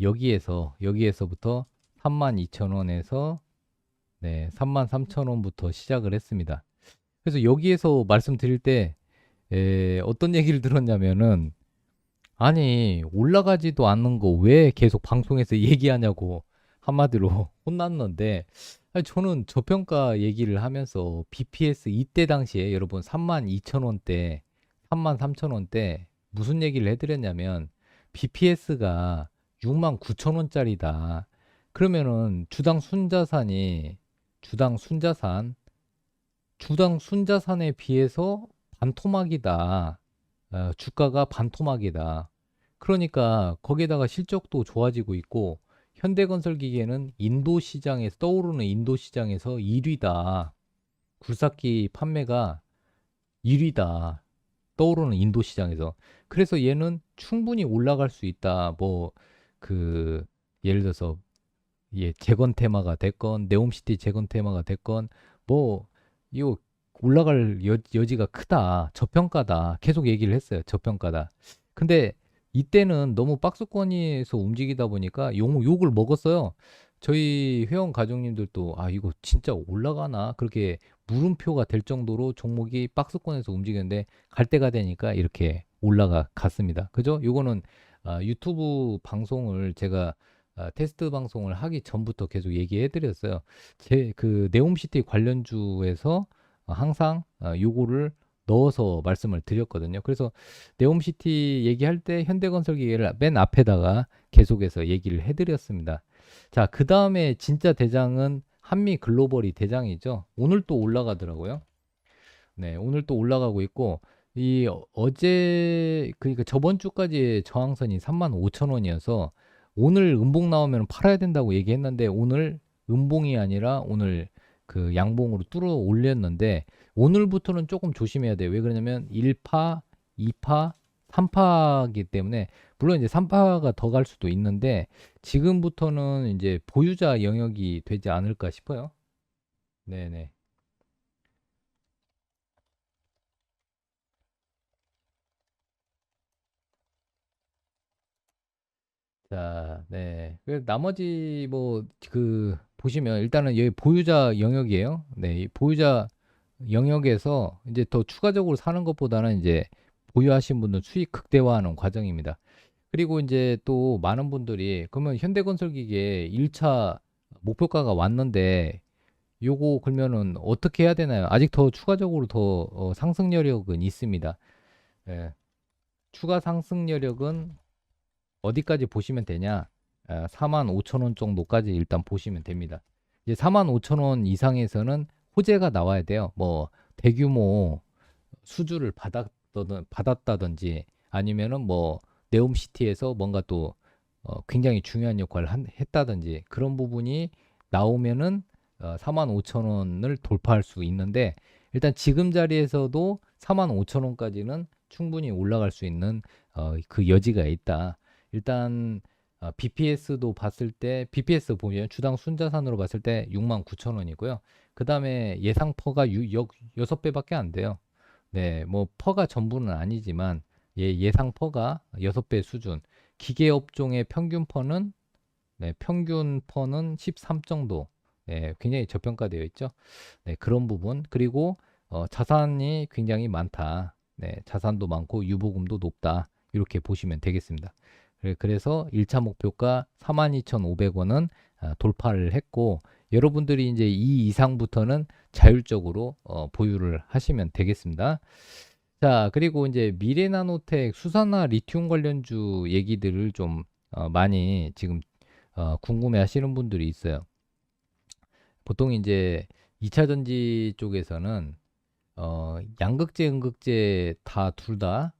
여기에서부터 32,000원에서 네, 33,000원부터 시작을 했습니다. 그래서 여기에서 말씀드릴 때 어떤 얘기를 들었냐면은 아니 올라가지도 않는 거 왜 계속 방송에서 얘기하냐고 한마디로 혼났는데 아니, 저는 저평가 얘기를 하면서 BPS 이때 당시에 여러분 32,000원대 33,000원대 무슨 얘기를 해드렸냐면 BPS가 69,000원짜리다. 그러면은 주당 순자산에 비해서 반토막이다. 주가가 반토막이다. 그러니까 거기에다가 실적도 좋아지고 있고 현대건설 기계는 인도 시장에서 떠오르는 인도 시장에서 1위다. 굴삭기 판매가 1위다. 떠오르는 인도 시장에서. 그래서 얘는 충분히 올라갈 수 있다. 뭐 그 예를 들어서 재건 테마가 됐건 네옴시티 재건 테마가 됐건 뭐 이거 올라갈 여지가 크다. 저평가다. 계속 얘기를 했어요. 저평가다. 근데 이때는 너무 박스권에서 움직이다 보니까 욕을 먹었어요. 저희 회원 가족님들도 아 이거 진짜 올라가나 그렇게 물음표가 될 정도로 종목이 박스권에서 움직였는데 갈 때가 되니까 이렇게 올라가 갔습니다. 그죠? 요거는 유튜브 방송을 제가 테스트 방송을 하기 전부터 계속 얘기해 드렸어요. 제 그 네옴시티 관련주에서 항상 요거를 넣어서 말씀을 드렸거든요. 그래서 네옴시티 얘기할 때 현대건설 기계를 맨 앞에다가 계속해서 얘기를 해드렸습니다. 자, 그 다음에 진짜 대장은 한미 글로벌이 대장이죠. 오늘 또 올라가더라고요. 네, 오늘 또 올라가고 있고 어제 그러니까 저번 주까지의 저항선이 35,000원이어서 오늘 음봉 나오면 팔아야 된다고 얘기했는데 오늘 음봉이 아니라 오늘 그 양봉으로 뚫어 올렸는데 오늘부터는 조금 조심해야 돼요. 왜 그러냐면 1파, 2파, 3파이기 때문에 물론 이제 3파가 더 갈 수도 있는데 지금부터는 이제 보유자 영역이 되지 않을까 싶어요. 네네. 자, 네. 나머지 뭐 그 보시면 일단은 여기 보유자 영역이에요. 네, 이 보유자 영역에서 이제 더 추가적으로 사는 것보다는 이제 보유하신 분들 수익 극대화하는 과정입니다. 그리고 이제 또 많은 분들이 그러면 현대건설기계 1차 목표가가 왔는데 요거 그러면은 어떻게 해야 되나요? 아직 더 추가적으로 더 상승 여력은 있습니다. 예, 추가 상승 여력은 어디까지 보시면 되냐? 45,000원 정도까지 일단 보시면 됩니다. 이제 45,000원 이상에서는 호재가 나와야 돼요. 뭐 대규모 수주를 받았다든지 아니면은 뭐 네옴시티에서 뭔가 또 굉장히 중요한 역할을 했다든지 그런 부분이 나오면은 45,000원을 돌파할 수 있는데 일단 지금 자리에서도 45,000원까지는 충분히 올라갈 수 있는 그 여지가 있다. 일단 BPS도 봤을 때 BPS 보면 주당 순자산으로 봤을 때 69,000원이고요. 그 다음에 예상 퍼가 6배밖에 안 돼요. 네, 뭐 퍼가 전부는 아니지만 예상 퍼가 6배 수준. 기계 업종의 평균 퍼는 평균 퍼는 13 정도. 네, 굉장히 저평가되어 있죠. 네, 그런 부분. 그리고 자산이 굉장히 많다. 네, 자산도 많고 유보금도 높다. 이렇게 보시면 되겠습니다. 그래서 1차 목표가 42,500원은 돌파를 했고 여러분들이 이제 이 이상부터는 자율적으로 보유를 하시면 되겠습니다. 자, 그리고 이제 미래나노텍 수산화 리튬 관련주 얘기들을 좀 많이 지금 궁금해 하시는 분들이 있어요. 보통 이제 2차 전지 쪽에서는 양극재, 음극재 다 둘 다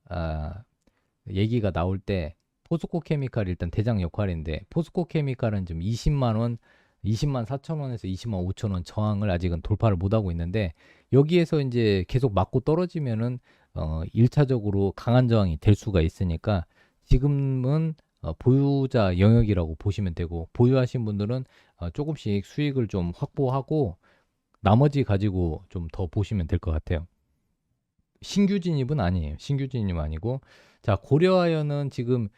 얘기가 나올 때 포스코 케미칼이 일단 대장 역할인데 포스코 케미칼은 지금 20만 원, 20만 4천 원에서 20만 5천 원 저항을 아직은 돌파를 못 하고 있는데 여기에서 이제 계속 맞고 떨어지면은 1차적으로 강한 저항이 될 수가 있으니까 지금은 보유자 영역이라고 보시면 되고 보유하신 분들은 조금씩 수익을 좀 확보하고 나머지 가지고 좀 더 보시면 될 것 같아요. 신규 진입은 아니에요. 신규 진입 아니고 자 고려아연은 지금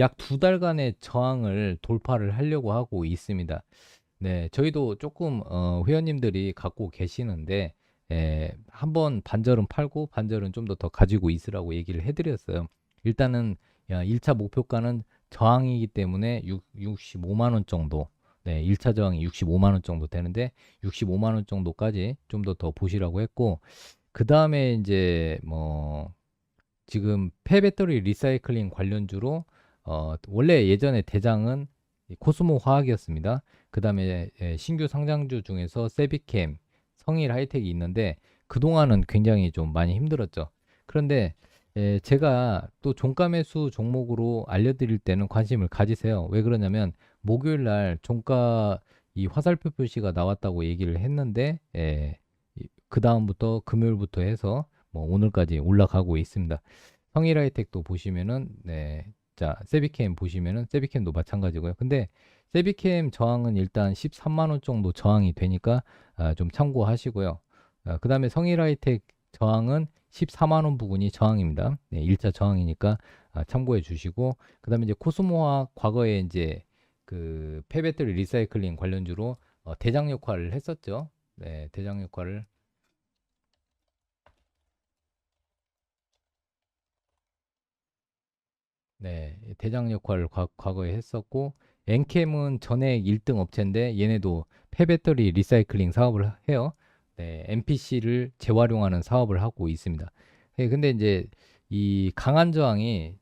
약 두 달간의 저항을 돌파를 하려고 하고 있습니다. 네, 저희도 조금 회원님들이 갖고 계시는데 한번 반절은 팔고 반절은 좀 더 가지고 있으라고 얘기를 해드렸어요. 일단은 1차 목표가는 저항이기 때문에 65만 원 정도. 네, 1차 저항이 65만 원 정도 되는데 65만 원 정도까지 좀 더 보시라고 했고, 그 다음에 이제 뭐 지금 폐배터리 리사이클링 관련주로 원래 예전에 대장은 이 코스모 화학이었습니다. 그 다음에 신규 상장주 중에서 세비캠, 성일 하이텍이 있는데 그동안은 굉장히 좀 많이 힘들었죠. 그런데 제가 또 종가 매수 종목으로 알려드릴 때는 관심을 가지세요. 왜 그러냐면 목요일 날 종가 이 화살표 표시가 나왔다고 얘기를 했는데 그 다음부터 금요일부터 해서 뭐 오늘까지 올라가고 있습니다. 성일하이텍도 보시면은 자 세비캠 보시면은 세비캠도 마찬가지고요. 근데 세비캠 저항은 일단 13만 원 정도 저항이 되니까 좀 참고하시고요. 그 다음에 성일하이텍 저항은 14만 원 부근이 저항입니다. 1차 저항이니까 참고해 주시고, 그 다음에 이제 코스모화 과거에 이제 그 폐배터리 리사이클링 관련주로 대장 역할을 했었죠. 대장 역할을 대장 역할을 과거에 했었고, 엔캠은 전액 1등 업체인데 얘네도 폐배터리 리사이클링 사업을 해요. NPC를 재활용하는 사업을 하고 있습니다. 근데 이제 이 강한 저항이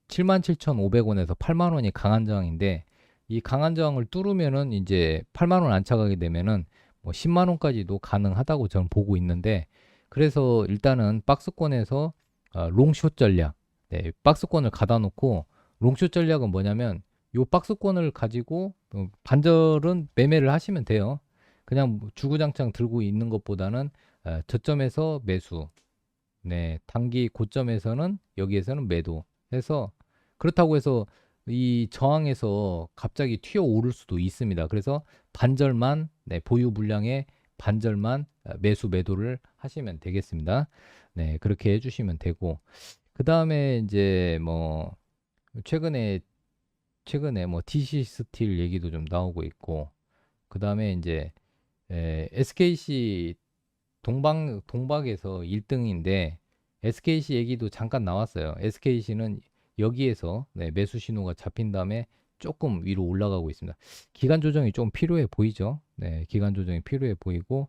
77,500원에서 8만 원이 강한 저항인데, 이 강한 저항을 뚫으면은 이제 8만 원 안착하게 되면은 뭐 10만 원까지도 가능하다고 저는 보고 있는데, 그래서 일단은 박스권에서 롱숏 전략, 박스권을 가다 놓고, 롱숏 전략은 뭐냐면 요 박스권을 가지고 반절은 매매를 하시면 돼요. 그냥 뭐 주구장창 들고 있는 것보다는 저점에서 매수, 단기 고점에서는 여기에서는 매도 해서, 그렇다고 해서 이 저항에서 갑자기 튀어 오를 수도 있습니다. 그래서 반절만, 보유 물량의 반절만 매수 매도를 하시면 되겠습니다. 그렇게 해주시면 되고, 그 다음에 이제 뭐 최근에 뭐 DC 스틸 얘기도 좀 나오고 있고, 그 다음에 이제 SKC 동박에서 1등인데 SKC 얘기도 잠깐 나왔어요. SKC는 여기에서 매수 신호가 잡힌 다음에 조금 위로 올라가고 있습니다. 기간 조정이 좀 필요해 보이죠? 기간 조정이 필요해 보이고,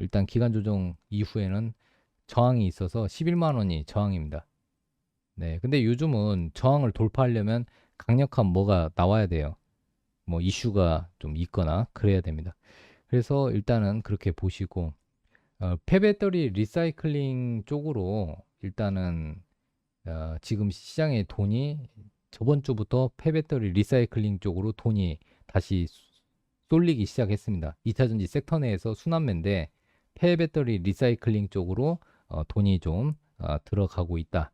일단 기간 조정 이후에는 저항이 있어서 11만 원이 저항입니다. 근데 요즘은 저항을 돌파하려면 강력한 뭐가 나와야 돼요. 뭐 이슈가 좀 있거나 그래야 됩니다. 그래서 일단은 그렇게 보시고, 폐배터리 리사이클링 쪽으로 일단은 지금 시장에 돈이 저번 주부터 폐배터리 리사이클링 쪽으로 돈이 다시 쏠리기 시작했습니다. 2차 전지 섹터 내에서 순환매인데 폐배터리 리사이클링 쪽으로 돈이 좀 들어가고 있다.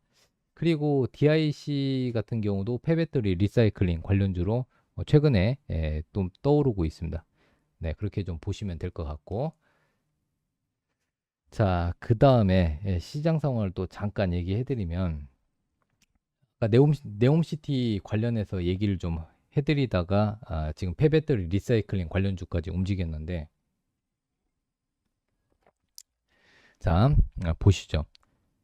그리고 DIC 같은 경우도 폐배터리 리사이클링 관련주로 최근에 좀 떠오르고 있습니다. 그렇게 좀 보시면 될 것 같고, 자, 그 다음에 시장 상황을 또 잠깐 얘기해드리면, 아까 네옴시티 관련해서 얘기를 좀 해드리다가 지금 폐배터리 리사이클링 관련주까지 움직였는데, 자, 보시죠.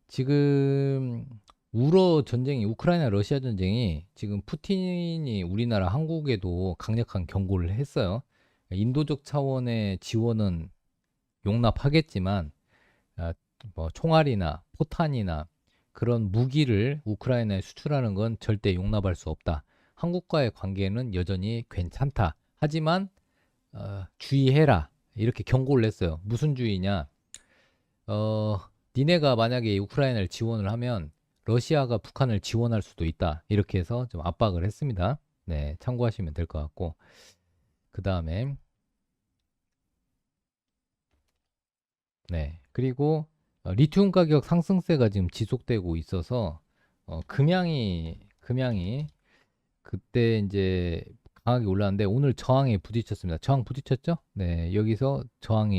지금 우크라이나 러시아 전쟁이 지금 푸틴이 우리나라 한국에도 강력한 경고를 했어요. 인도적 차원의 지원은 용납하겠지만 뭐 총알이나 포탄이나 그런 무기를 우크라이나에 수출하는 건 절대 용납할 수 없다. 한국과의 관계는 여전히 괜찮다. 하지만 주의해라. 이렇게 경고를 했어요. 무슨 주의냐? 니네가 만약에 우크라이나를 지원을 하면 러시아가 북한을 지원할 수도 있다. 이렇게 해서 좀 압박을 했습니다. 참고하시면 될 것 같고, 그 다음에 그리고 리튬 가격 상승세가 지금 지속되고 있어서 금양이 그때 이제 강하게 올랐는데 오늘 저항에 부딪혔습니다. 저항 부딪혔죠? 여기서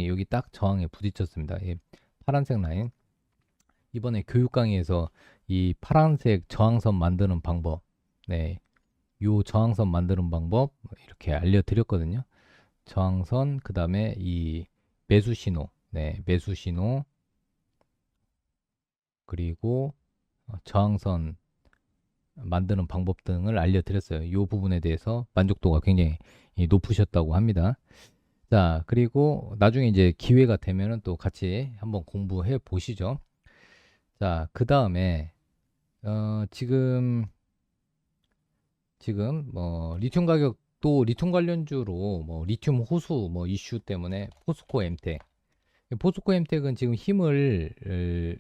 여기 딱 저항에 부딪혔습니다. 파란색 라인. 이번에 교육 강의에서 이 파란색 저항선 만드는 방법, 요 저항선 만드는 방법 이렇게 알려드렸거든요. 저항선, 그 다음에 이 매수 신호, 네, 매수 신호, 그리고 저항선 만드는 방법 등을 알려드렸어요. 이 부분에 대해서 만족도가 굉장히 높으셨다고 합니다. 자, 그리고 나중에 이제 기회가 되면은 또 같이 한번 공부해 보시죠. 자, 그 다음에 지금 뭐 리튬 가격도 리튬 관련주로 뭐 리튬 호수 뭐 이슈 때문에 포스코 엠텍, 포스코 엠텍은 지금 힘을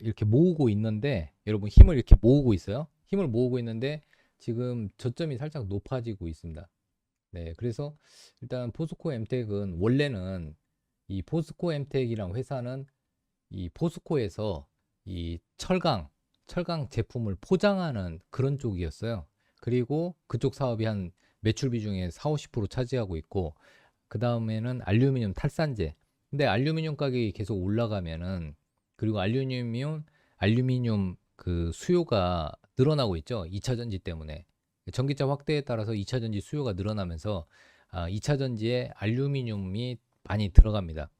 이렇게 모으고 있는데, 여러분 힘을 이렇게 모으고 있어요. 힘을 모으고 있는데 지금 저점이 살짝 높아지고 있습니다. 네, 그래서 일단 포스코 엠텍은 원래는 이 포스코 엠텍이란 회사는 이 포스코에서 이 철강 제품을 포장하는 그런 쪽이었어요. 그리고 그쪽 사업이 한 매출 비중의 4, 50% 차지하고 있고, 그 다음에는 알루미늄 탈산제. 근데 알루미늄 가격이 계속 올라가면은, 그리고 알루미늄 그 수요가 늘어나고 있죠. 2차 전지 때문에. 전기차 확대에 따라서 2차 전지 수요가 늘어나면서 2차 전지에 알루미늄이 많이 들어갑니다.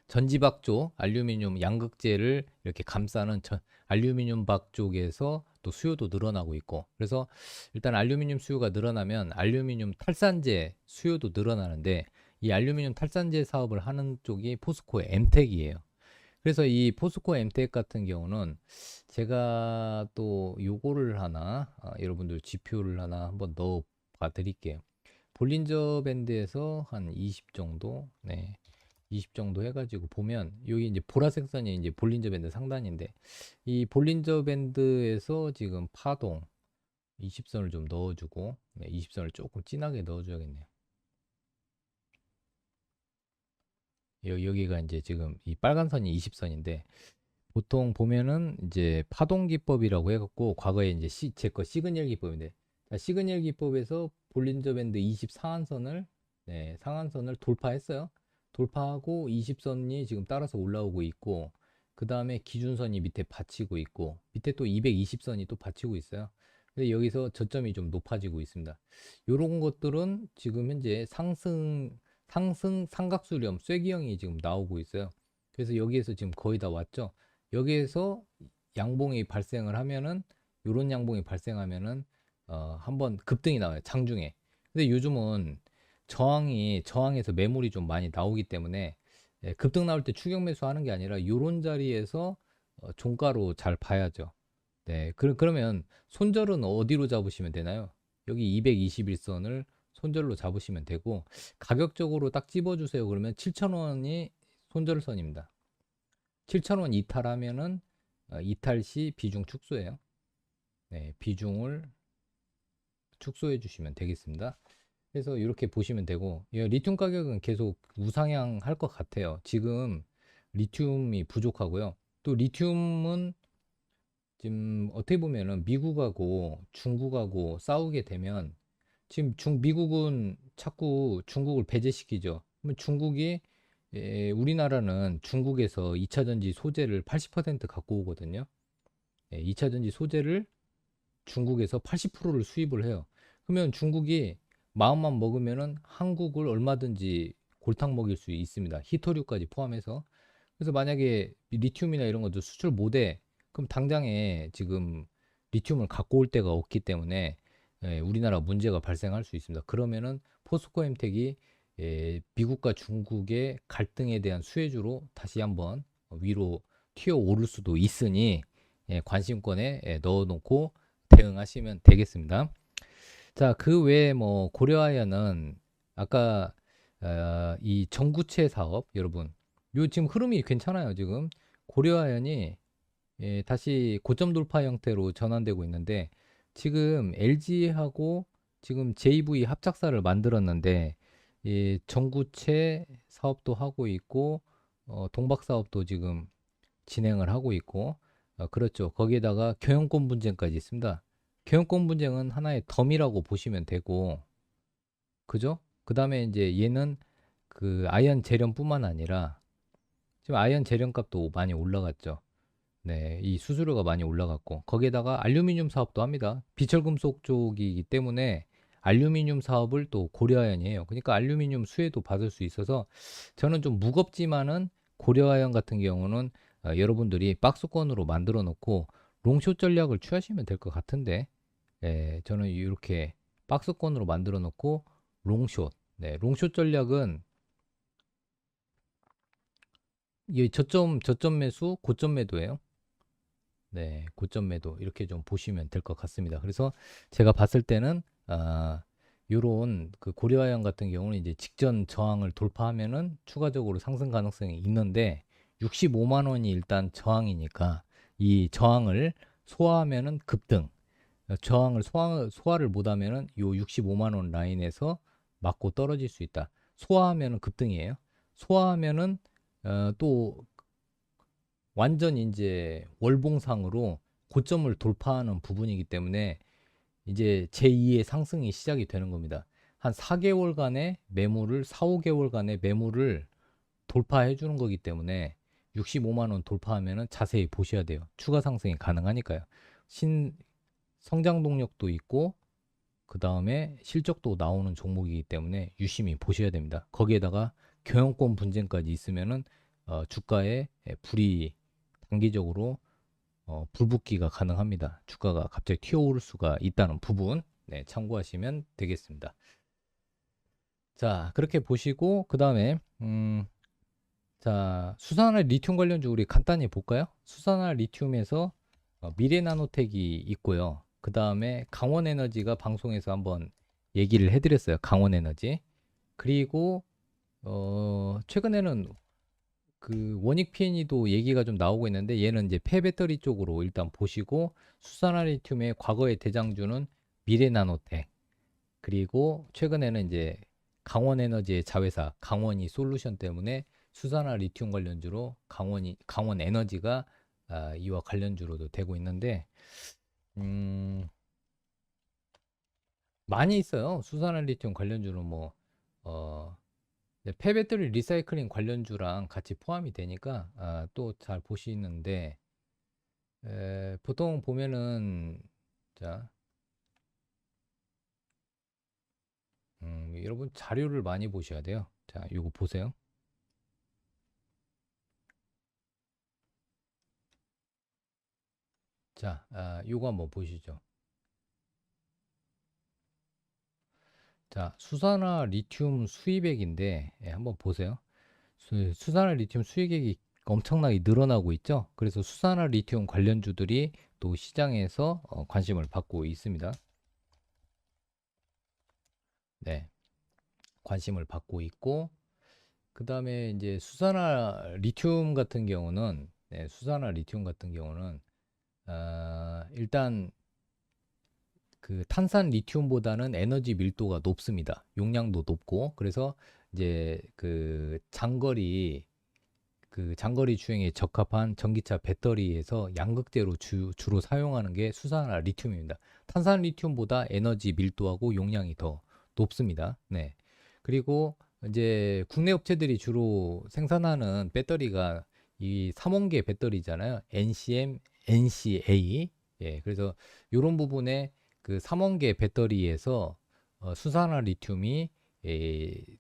전지박 쪽 알루미늄 양극재를 이렇게 감싸는 알루미늄 박 쪽에서 또 수요도 늘어나고 있고, 그래서 일단 알루미늄 수요가 늘어나면 알루미늄 탈산재 수요도 늘어나는데, 이 알루미늄 탈산재 사업을 하는 쪽이 포스코의 엠텍이에요. 그래서 이 포스코 엠텍 같은 경우는 제가 또 요거를 하나 여러분들 지표를 하나 한번 넣어 봐 드릴게요. 볼린저 밴드에서 한 20 정도, 네, 20 정도 해가지고 보면 여기 이제 보라색 선이 이제 볼린저 밴드 상단인데, 이 볼린저 밴드에서 지금 파동 20선을 좀 넣어주고, 네, 20선을 조금 진하게 넣어줘야겠네요. 여기가 이제 지금 이 빨간 선이 20선인데, 보통 보면은 이제 파동 기법이라고 해갖고 과거에 이제 제 거 시그널 기법인데, 자, 시그널 기법에서 볼린저 밴드 20 상한선을, 네, 상한선을 돌파했어요. 돌파하고 20선이 지금 따라서 올라오고 있고, 그 다음에 기준선이 밑에 받치고 있고, 밑에 또 220선이 또 받치고 있어요. 근데 여기서 저점이 좀 높아지고 있습니다. 이런 것들은 지금 현재 상승 삼각수렴 쐐기형이 지금 나오고 있어요. 그래서 여기에서 지금 거의 다 왔죠. 여기에서 양봉이 발생을 하면은, 요런 양봉이 발생하면은 한번 급등이 나와요, 장중에. 근데 요즘은 저항에서 매물이 좀 많이 나오기 때문에, 급등 나올 때 추격 매수하는 게 아니라 요런 자리에서 종가로 잘 봐야죠. 네, 그러면 손절은 어디로 잡으시면 되나요? 여기 221선을 손절로 잡으시면 되고, 가격적으로 딱 집어주세요. 그러면 7,000원이 손절선입니다. 7,000원 이탈하면은 이탈 시 비중 축소예요. 네, 비중을 축소해 주시면 되겠습니다. 그래서 이렇게 보시면 되고, 리튬 가격은 계속 우상향 할 것 같아요. 지금 리튬이 부족하고요. 또 리튬은 지금 어떻게 보면은 미국하고 중국하고 싸우게 되면, 지금 미국은 자꾸 중국을 배제시키죠. 그러면 우리나라는 중국에서 2차 전지 소재를 80% 갖고 오거든요. 2차 전지 소재를 중국에서 80%를 수입을 해요. 그러면 중국이 마음만 먹으면은 한국을 얼마든지 골탕 먹일 수 있습니다. 히토류까지 포함해서. 그래서 만약에 리튬이나 이런 것도 수출 못해, 그럼 당장에 지금 리튬을 갖고 올 데가 없기 때문에 우리나라 문제가 발생할 수 있습니다. 그러면은 포스코 엠텍이 미국과 중국의 갈등에 대한 수혜주로 다시 한번 위로 튀어 오를 수도 있으니, 관심권에 넣어놓고 대응하시면 되겠습니다. 자, 그 외에 뭐 고려아연은 아까 이 전구체 사업, 여러분, 요 지금 흐름이 괜찮아요. 지금 고려아연이 다시 고점 돌파 형태로 전환되고 있는데, 지금 LG하고 지금 JV 합작사를 만들었는데, 이 전구체 사업도 하고 있고, 동박 사업도 지금 진행을 하고 있고, 그렇죠. 거기에다가 경영권 분쟁까지 있습니다. 경영권 분쟁은 하나의 덤이라고 보시면 되고, 그죠? 그 다음에 이제 얘는 그 아연 재련뿐만 아니라 지금 아연 재련값도 많이 올라갔죠. 네, 이 수수료가 많이 올라갔고, 거기에다가 알루미늄 사업도 합니다. 비철금속 쪽이기 때문에 알루미늄 사업을 또 고려아연이에요. 그러니까 알루미늄 수혜도 받을 수 있어서, 저는 좀 무겁지만은 고려아연 같은 경우는 여러분들이 박스권으로 만들어 놓고 롱숏 전략을 취하시면 될 것 같은데, 저는 이렇게 박스권으로 만들어 놓고 롱숏, 롱숏 전략은 이 저점 매수, 고점 매도예요. 네, 고점 매도 이렇게 좀 보시면 될 것 같습니다. 그래서 제가 봤을 때는 요런 그 고려아연 같은 경우는 이제 직전 저항을 돌파하면은 추가적으로 상승 가능성이 있는데 65만 원이 일단 저항이니까 이 저항을 소화하면은 급등, 저항을 소화를 못하면은 요 65만 원 라인에서 맞고 떨어질 수 있다. 소화하면은 급등이에요. 소화하면은 또 완전 이제 월봉상으로 고점을 돌파하는 부분이기 때문에 이제 제2의 상승이 시작이 되는 겁니다. 한 4개월간의 매물을 4, 5개월간의 매물을 돌파해 주는 거기 때문에 65만 원 돌파하면은 자세히 보셔야 돼요. 추가 상승이 가능하니까요. 성장 동력도 있고 그다음에 실적도 나오는 종목이기 때문에 유심히 보셔야 됩니다. 거기에다가 경영권 분쟁까지 있으면은 주가에 불이 단기적으로 불붙기가 가능합니다. 주가가 갑자기 튀어오를 수가 있다는 부분 참고하시면 되겠습니다. 자, 그렇게 보시고 그다음에 자, 수산화 리튬 관련주 우리 간단히 볼까요? 수산화 리튬에서 미래나노텍이 있고요. 그다음에 강원에너지가 방송에서 한번 얘기를 해드렸어요. 강원에너지. 그리고 최근에는 그 원익 PNE도 얘기가 좀 나오고 있는데 얘는 이제 폐배터리 쪽으로 일단 보시고 수산화리튬의 과거의 대장주는 미래나노텍 그리고 최근에는 이제 강원에너지의 자회사 강원이 솔루션 때문에 수산화리튬 관련주로 강원에너지가 이와 관련주로도 되고 있는데 많이 있어요. 수산화리튬 관련주는 뭐 폐배터리 리사이클링 관련주랑 같이 포함이 되니까 또 잘 보시는데 보통 보면은 자 여러분 자료를 많이 보셔야 돼요. 자, 요거 보세요. 자, 요거 한번 보시죠. 자, 수산화 리튬 수입액인데 한번 보세요. 수산화 리튬 수익액이 엄청나게 늘어나고 있죠. 그래서 수산화 리튬 관련주들이 또 시장에서 관심을 받고 있습니다. 네, 관심을 받고 있고 그 다음에 이제 수산화 리튬 같은 경우는 수산화 리튬 같은 경우는 일단 그 탄산 리튬보다는 에너지 밀도가 높습니다. 용량도 높고 그래서 이제 그 장거리 주행에 적합한 전기차 배터리에서 양극재로 주로 사용하는 게 수산화 리튬입니다. 탄산 리튬보다 에너지 밀도하고 용량이 더 높습니다. 네. 그리고 이제 국내 업체들이 주로 생산하는 배터리가 이 삼원계 배터리잖아요. NCM, NCA. 예, 그래서 이런 부분에 그 삼원계 배터리에서 수산화 리튬이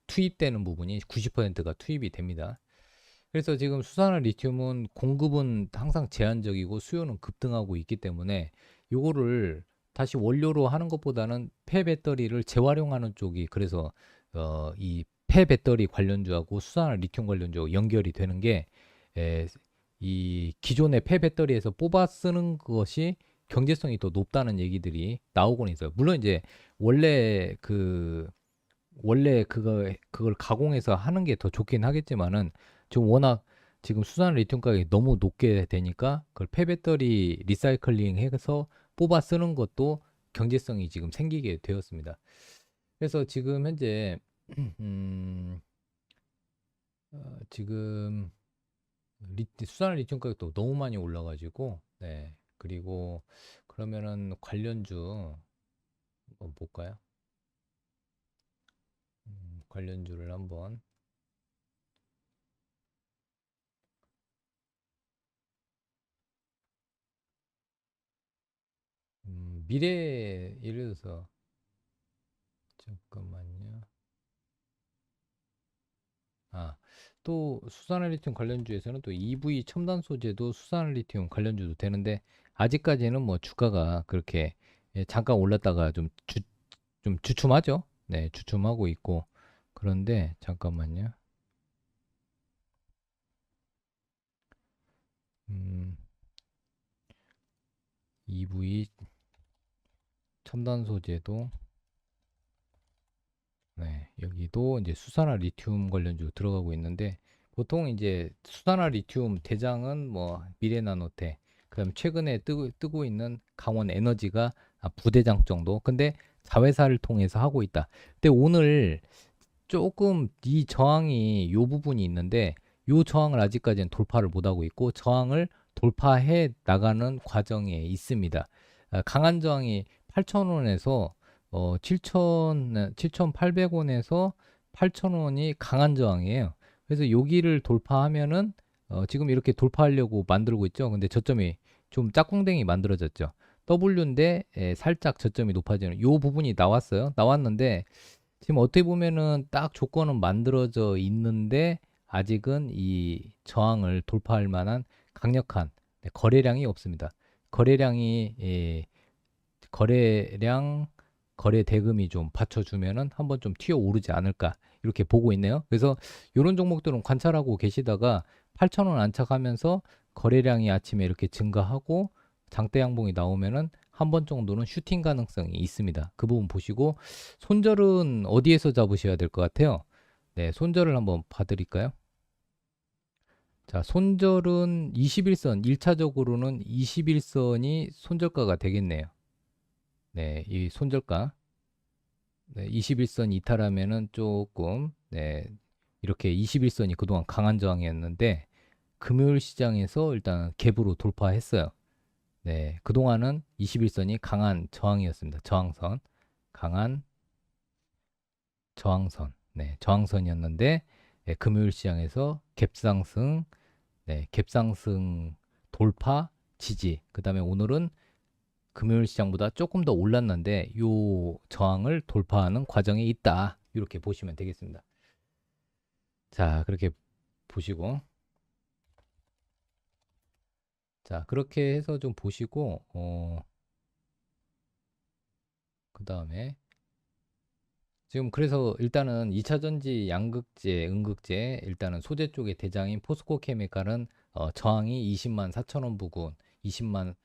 투입되는 부분이 90%가 투입이 됩니다. 그래서 지금 수산화 리튬은 공급은 항상 제한적이고 수요는 급등하고 있기 때문에 요거를 다시 원료로 하는 것보다는 폐배터리를 재활용하는 쪽이 그래서 이 폐배터리 관련주하고 수산화 리튬 관련주하고 연결이 되는 게 이 기존의 폐배터리에서 뽑아 쓰는 것이 경제성이 더 높다는 얘기들이 나오곤 있어요. 물론 이제 원래 그걸 가공해서 하는 게 더 좋긴 하겠지만은 지금 워낙 지금 수산 리튬 가격이 너무 높게 되니까 그걸 폐배터리 리사이클링 해서 뽑아 쓰는 것도 경제성이 지금 생기게 되었습니다. 그래서 지금 현재 음, 지금 수산 리튬 가격도 너무 많이 올라가지고 그리고 그러면은 관련주 한번 볼까요? 관련주를 한번 미래 예를 들어서 잠깐만요. 아, 또 수산화 리튬 관련주에서는 또 EV 첨단 소재도 수산화 리튬 관련주도 되는데 아직까지는 뭐 주가가 그렇게 잠깐 올랐다가 좀 주춤하죠. 네, 주춤하고 있고 그런데 잠깐만요. 음, EV 첨단 소재도 네, 여기도 이제 수산화 리튬 관련주 들어가고 있는데 보통 이제 수산화 리튬 대장은 뭐 미래나노테 그다음 최근에 뜨고 있는 강원 에너지가 부대장 정도. 근데 자회사를 통해서 하고 있다. 근데 오늘 조금 이 저항이 요 부분이 있는데 요 저항을 아직까지는 돌파를 못 하고 있고 저항을 돌파해 나가는 과정에 있습니다. 강한 저항이 8,000원에서 7,800원에서 8,000원이 강한 저항이에요. 그래서 여기를 돌파하면은 지금 이렇게 돌파하려고 만들고 있죠. 근데 저점이 좀 짝꿍댕이 만들어졌죠. W인데 살짝 저점이 높아지는 요 부분이 나왔어요. 나왔는데 지금 어떻게 보면은 딱 조건은 만들어져 있는데 아직은 이 저항을 돌파할 만한 강력한 거래량이 없습니다. 거래량이 거래량 거래 대금이 좀 받쳐주면은 한번 좀 튀어 오르지 않을까 이렇게 보고 있네요. 그래서 이런 종목들은 관찰하고 계시다가 8,000원 안착하면서 거래량이 아침에 이렇게 증가하고 장대 양봉이 나오면은 한 번 정도는 슈팅 가능성이 있습니다. 그 부분 보시고 손절은 어디에서 잡으셔야 될 것 같아요? 네, 손절을 한번 봐드릴까요? 자, 손절은 21선, 1차적으로는 21선이 손절가가 되겠네요. 네, 이 손절가. 네, 21선 이탈하면은 조금, 네, 이렇게 21선이 그동안 강한 저항이었는데, 금요일 시장에서 일단 갭으로 돌파했어요. 네, 그동안은 21선이 강한 저항이었습니다. 저항선. 강한 저항선. 네, 저항선이었는데, 네, 금요일 시장에서 갭상승, 네, 갭상승 돌파, 지지. 그 다음에 오늘은 금요일 시장보다 조금 더 올랐는데 요 저항을 돌파하는 과정에 있다. 이렇게 보시면 되겠습니다. 자, 그렇게 보시고 자, 그렇게 해서 좀 보시고 그다음에 지금 그래서 일단은 2차 전지 양극재, 음극재 일단은 소재 쪽의 대장인 포스코 케미칼은 저항이 20만 4천 원 부근 20만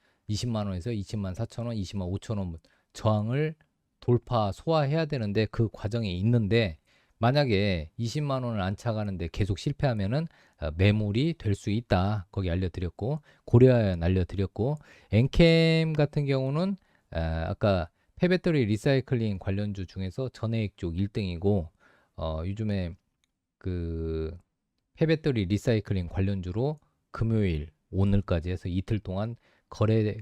원에서 20만 4천 원, 20만 5천 원 저항을 돌파 소화해야 되는데 그 과정에 있는데 만약에 20만 원을 안착하는데 계속 실패하면은 매물이 될 수 있다. 거기 알려드렸고 고려하연 알려드렸고 엔캠 같은 경우는 아까 폐배터리 리사이클링 관련주 중에서 전해액 쪽 1등이고 요즘에 그 폐배터리 리사이클링 관련주로 금요일 오늘까지 해서 이틀 동안 거래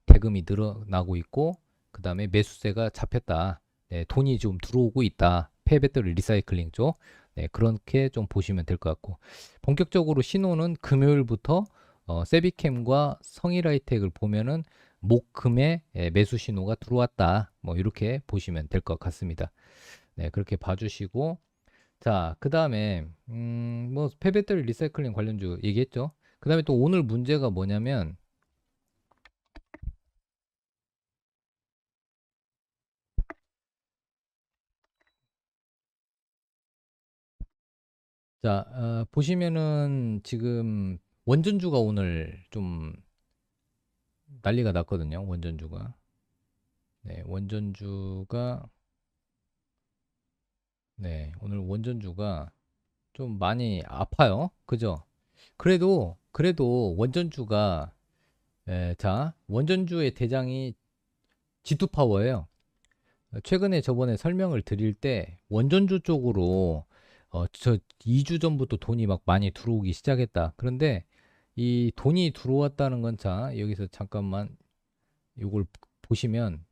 대금이 늘어나고 있고 그다음에 매수세가 잡혔다. 네, 돈이 좀 들어오고 있다. 폐배터리 리사이클링 쪽. 네, 그렇게 좀 보시면 될 것 같고 본격적으로 신호는 금요일부터 세비캠과 성일하이텍을 보면은 목금에 매수 신호가 들어왔다. 뭐 이렇게 보시면 될 것 같습니다. 네, 그렇게 봐주시고 자, 그 다음에 뭐 폐배터리 리사이클링 관련주 얘기했죠. 그 다음에 또 오늘 문제가 뭐냐면 자, 보시면은 지금 원전주가 오늘 좀 난리가 났거든요. 원전주가. 네, 원전주가 네, 오늘 원전주가 좀 많이 아파요. 그죠? 그래도 원전주가 자, 원전주의 대장이 G2파워예요. 최근에 저번에 설명을 드릴 때 원전주 쪽으로 저 2주 전부터 돈이 막 많이 들어오기 시작했다. 그런데 이 돈이 들어왔다는 건 자, 여기서 잠깐만 이걸 보시면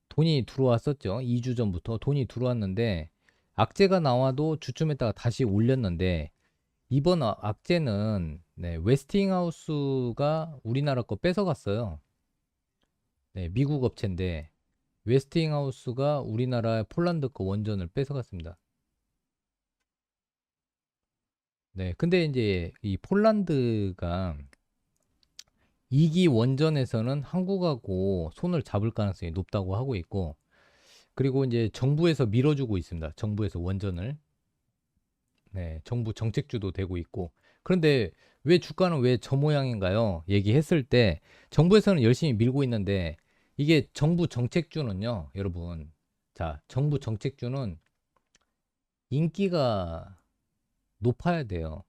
돈이 들어왔었죠. 2주 전부터 돈이 들어왔는데 악재가 나와도 주춤했다가 다시 올렸는데 이번 악재는 네, 웨스팅하우스가 우리나라 거 뺏어갔어요. 네, 미국 업체인데 웨스팅하우스가 우리나라 폴란드 거 원전을 뺏어갔습니다. 네. 근데 이제 이 폴란드가 2기 원전에서는 한국하고 손을 잡을 가능성이 높다고 하고 있고, 그리고 이제 정부에서 밀어주고 있습니다. 정부에서 원전을. 네. 정부 정책주도 되고 있고. 그런데 왜 주가는 왜 저 모양인가요? 얘기했을 때 정부에서는 열심히 밀고 있는데 이게 정부 정책주는요, 여러분. 자, 정부 정책주는 인기가 높아야 돼요.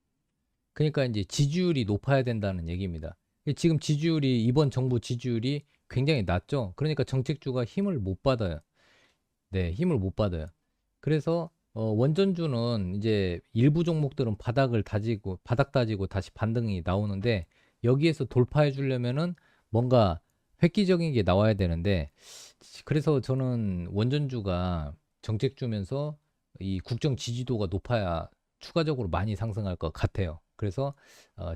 그러니까 이제 지지율이 높아야 된다는 얘기입니다. 지금 지지율이 이번 정부 지지율이 굉장히 낮죠. 그러니까 정책주가 힘을 못 받아요. 네, 힘을 못 받아요. 그래서 원전주는 이제 일부 종목들은 바닥 다지고 다시 반등이 나오는데 여기에서 돌파해 주려면은 뭔가 획기적인 게 나와야 되는데 그래서 저는 원전주가 정책주면서 이 국정 지지도가 높아야 추가적으로 많이 상승할 것 같아요. 그래서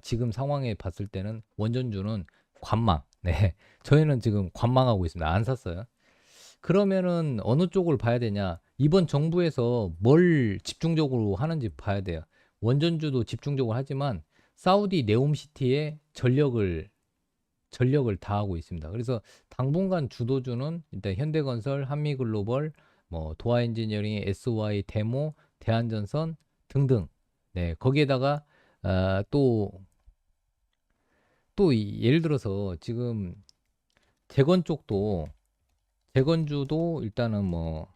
지금 상황에 봤을 때는 원전주는 관망. 네, 저희는 지금 관망하고 있습니다. 안 샀어요. 그러면은 어느 쪽을 봐야 되냐? 이번 정부에서 뭘 집중적으로 하는지 봐야 돼요. 원전주도 집중적으로 하지만 사우디 네옴시티에 전력을 다하고 있습니다. 그래서 당분간 주도주는 일단 현대건설, 한미글로벌, 뭐 도하엔지니어링, SY, 데모, 대한전선 등등. 네, 거기에다가 또 예를 들어서 지금 재건 쪽도 재건주도 일단은 뭐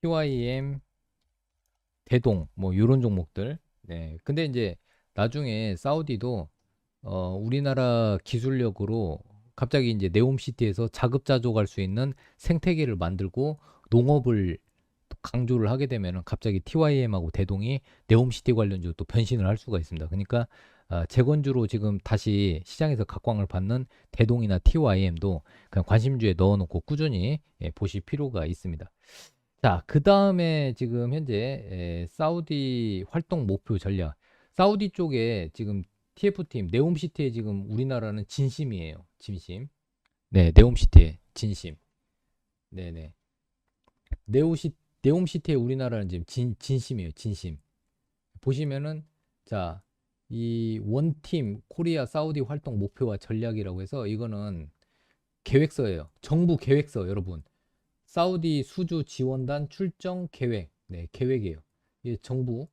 TYM, 대동 뭐 요런 종목들. 네. 근데 이제 나중에 사우디도 우리나라 기술력으로 갑자기 이제 네옴시티에서 자급자족할 수 있는 생태계를 만들고 농업을 강조를 하게 되면은 갑자기 TYM하고 대동이 네옴시티 관련주로 또 변신을 할 수가 있습니다. 그러니까 재건주로 지금 다시 시장에서 각광을 받는 대동이나 TYM도 그냥 관심주에 넣어놓고 꾸준히 보실 필요가 있습니다. 자, 그 다음에 지금 현재 사우디 활동 목표 전략. 사우디 쪽에 지금 TF팀, 네옴시티에 지금 우리나라는 진심이에요. 진심. 네, 네옴시티에 진심. 네네. 네옴시티에 우리나라는 지금 진심이에요. 진심. 보시면은, 자, 이 원팀 코리아 사우디 활동 목표와 전략이라고 해서 이거는 계획서예요. 정부 계획서, 여러분. 사우디 수주 지원단 출정 계획. 네, 계획이에요. 이게 정부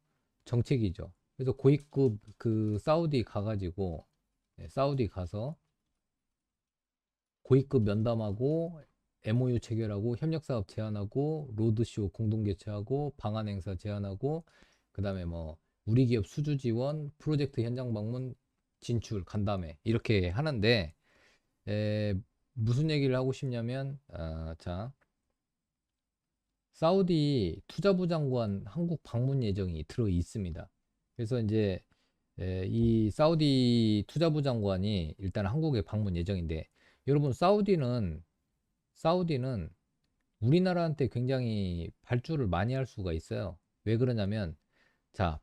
정책이죠. 그래서 고위급 그 사우디 가가지고 사우디 가서 고위급 면담하고 MOU 체결하고 협력사업 제안하고 로드쇼 공동 개최하고 방안 행사 제안하고 그다음에 뭐 우리 기업 수주 지원 프로젝트 현장 방문 진출 간담회 이렇게 하는데 에, 무슨 얘기를 하고 싶냐면 자 사우디 투자부 장관 한국 방문 예정이 들어 있습니다. 그래서 이제 이 사우디 투자부 장관이 일단 한국에 방문 예정인데 여러분 사우디는 우리나라한테 굉장히 발주를 많이 할 수가 있어요. 왜 그러냐면 자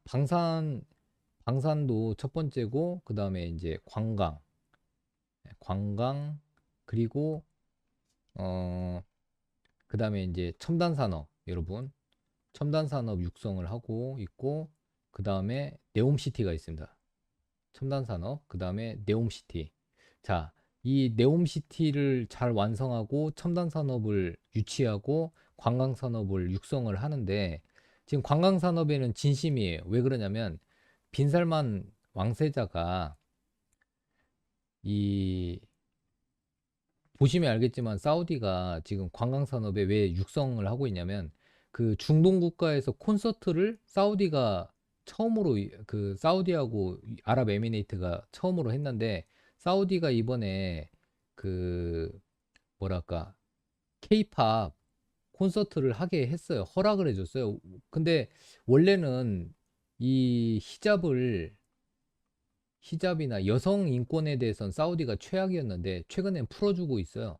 방산도 첫 번째고 그 다음에 이제 관광 그리고 어 그 다음에 이제 첨단 산업 여러분 첨단 산업 육성을 하고 있고 그 다음에 네옴시티가 있습니다. 첨단 산업 그 다음에 네옴시티. 자, 이 네옴시티를 잘 완성하고 첨단 산업을 유치하고 관광 산업을 육성을 하는데 지금 관광 산업에는 진심이에요. 왜 그러냐면 빈살만 왕세자가 이 보시면 알겠지만 사우디가 지금 관광 산업에 왜 육성을 하고 있냐면 그 중동 국가에서 콘서트를 사우디가 처음으로 그 사우디하고 아랍에미레이트가 처음으로 했는데 사우디가 이번에 그 뭐랄까 케이팝 콘서트를 하게 했어요. 허락을 해줬어요. 근데 원래는 이 히잡이나 여성 인권에 대해서는 사우디가 최악이었는데 최근엔 풀어주고 있어요.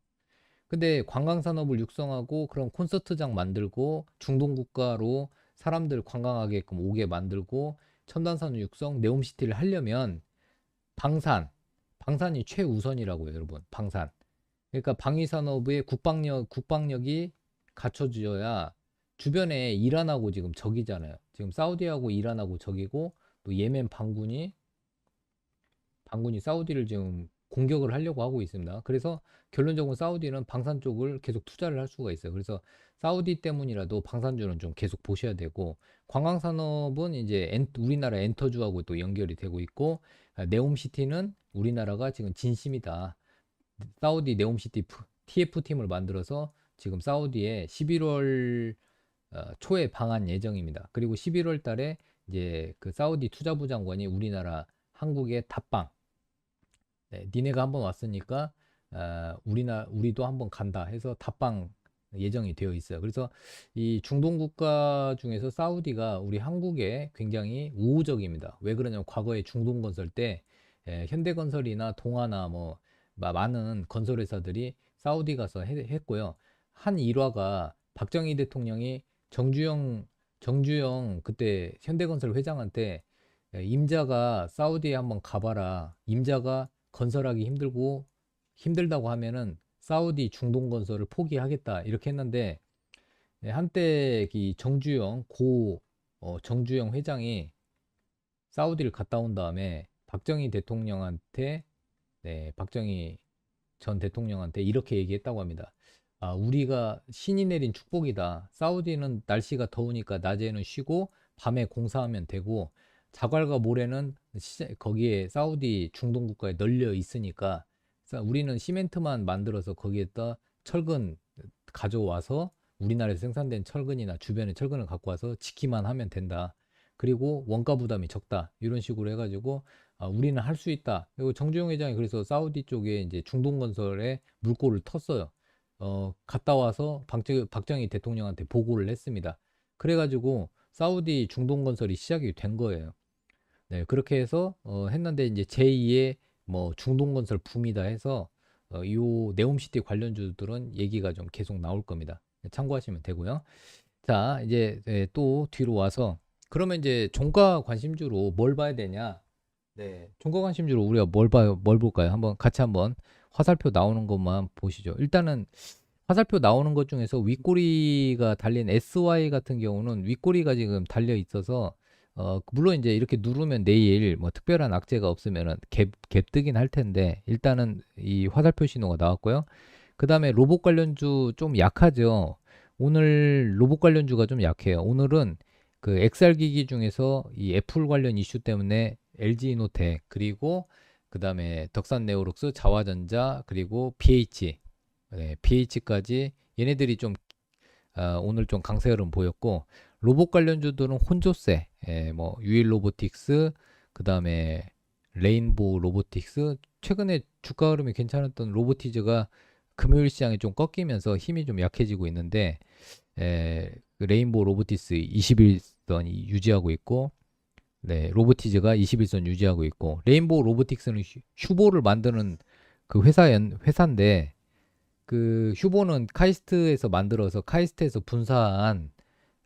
근데 관광 산업을 육성하고 그런 콘서트장 만들고 중동 국가로 사람들 관광하게끔 오게 만들고 첨단 산업 육성 네옴시티를 하려면 방산 방산이 최우선이라고요, 여러분. 방산. 그러니까 방위 산업의 국방력이 갖춰져야 주변에 이란하고 지금 적이잖아요. 지금 사우디하고 이란하고 적이고 또 예멘 반군이 사우디를 지금 공격을 하려고 하고 있습니다. 그래서 결론적으로 사우디는 방산 쪽을 계속 투자를 할 수가 있어요. 그래서 사우디 때문이라도 방산주는 좀 계속 보셔야 되고, 관광산업은 이제 우리나라 엔터주하고 또 연결이 되고 있고, 네옴시티는 우리나라가 지금 진심이다. 사우디 네옴시티 TF팀을 만들어서 지금 사우디에 11월 초에 방한 예정입니다. 그리고 11월 달에 이제 그 사우디 투자부 장관이 우리나라 한국에 답방, 네, 니네가 한번 왔으니까 우리도 한번 간다 해서 답방 예정이 되어 있어요. 그래서 이 중동 국가 중에서 사우디가 우리 한국에 굉장히 우호적입니다. 왜 그러냐면 과거에 중동 건설 때 현대건설이나 동아나 뭐 많은 건설회사들이 사우디 가서 했고요. 한 일화가 박정희 대통령이 정주영 그때 현대건설 회장한테 임자가 사우디에 한번 가봐라. 임자가 건설하기 힘들다고 하면은 사우디 중동 건설을 포기하겠다. 이렇게 했는데 한때 이 정주영 회장이 사우디를 갔다 온 다음에 박정희 전 대통령한테 이렇게 얘기했다고 합니다. 아, 우리가 신이 내린 축복이다. 사우디는 날씨가 더우니까 낮에는 쉬고 밤에 공사하면 되고, 자갈과 모래는 거기에 사우디 중동 국가에 널려 있으니까 우리는 시멘트만 만들어서 거기에다 철근 가져와서 우리나라에서 생산된 철근이나 주변의 철근을 갖고 와서 짓기만 하면 된다. 그리고 원가 부담이 적다. 이런 식으로 해가지고 우리는 할 수 있다. 그리고 정주영 회장이 그래서 사우디 쪽에 이제 중동건설에 물꼬를 텄어요. 갔다 와서 박정희 대통령한테 보고를 했습니다. 그래가지고 사우디 중동건설이 시작이 된 거예요. 네, 그렇게 해서 했는데 이제 제2의 뭐 중동건설 붐이다 해서 요 네옴시티 관련주들은 얘기가 좀 계속 나올 겁니다. 참고하시면 되고요. 자, 이제 또 뒤로 와서 그러면 이제 종가 관심주로 뭘 봐야 되냐? 네, 종가 관심주로 우리가 뭘 볼까요? 같이 한번 화살표 나오는 것만 보시죠. 일단은 화살표 나오는 것 중에서 윗꼬리가 달린 SY 같은 경우는 윗꼬리가 지금 달려 있어서 물론 이제 이렇게 누르면 내일 뭐 특별한 악재가 없으면은 갭 뜨긴 할 텐데, 일단은 이 화살표 신호가 나왔고요. 그 다음에 로봇 관련주 좀 약하죠. 오늘 로봇 관련주가 좀 약해요. 오늘은 그 XR 기기 중에서 이 애플 관련 이슈 때문에 LG 이노텍, 그리고 그 다음에 덕산 네오록스, 자화전자, 그리고 BH, 네, BH까지 얘네들이 좀 오늘 좀 강세 흐름 보였고, 로봇 관련주들은 혼조세, 뭐 유일 로보틱스, 그 다음에 레인보우 로보틱스, 최근에 주가 흐름이 괜찮았던 로보티즈가 금요일 시장에 좀 꺾이면서 힘이 좀 약해지고 있는데, 그 레인보우 로보틱스 21선이 유지하고 있고, 네, 로보티즈가 21선 유지하고 있고, 레인보우 로보틱스는 휴보를 만드는 그 회사인데, 그 휴보는 카이스트에서 만들어서 카이스트에서 분사한,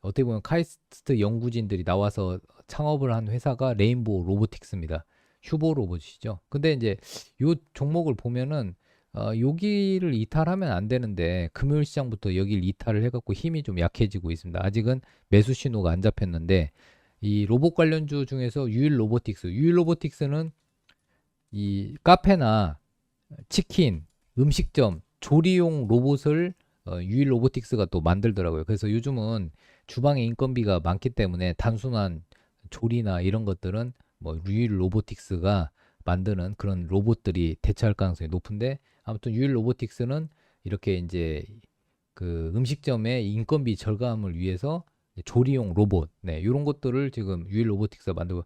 어떻게 보면 카이스트 연구진들이 나와서 창업을 한 회사가 레인보우 로보틱스입니다. 휴보 로봇이죠. 근데 이제 요 종목을 보면은 여기를 이탈하면 안 되는데 금요일 시장부터 여기를 이탈을 해갖고 힘이 좀 약해지고 있습니다. 아직은 매수 신호가 안 잡혔는데, 이 로봇 관련주 중에서 유일 로보틱스는 이 카페나 치킨, 음식점, 조리용 로봇을 유일 로보틱스가 또 만들더라고요. 그래서 요즘은 주방에 인건비가 많기 때문에 단순한 조리나 이런 것들은 뭐 유일 로보틱스가 만드는 그런 로봇들이 대체할 가능성이 높은데, 아무튼 유일 로보틱스는 이렇게 이제 그 음식점의 인건비 절감을 위해서 조리용 로봇, 네, 이런 것들을 지금 유일 로보틱스가 만들고,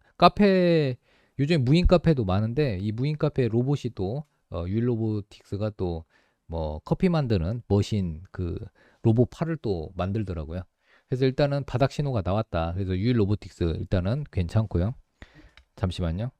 요즘 무인 카페도 많은데 이 무인 카페 로봇이 또 유일 로보틱스가 또 뭐 커피 만드는 머신 그 로봇 팔을 또 만들더라고요. 그래서 일단은 바닥 신호가 나왔다. 그래서 유일 로보틱스 일단은 괜찮고요. 잠시만요.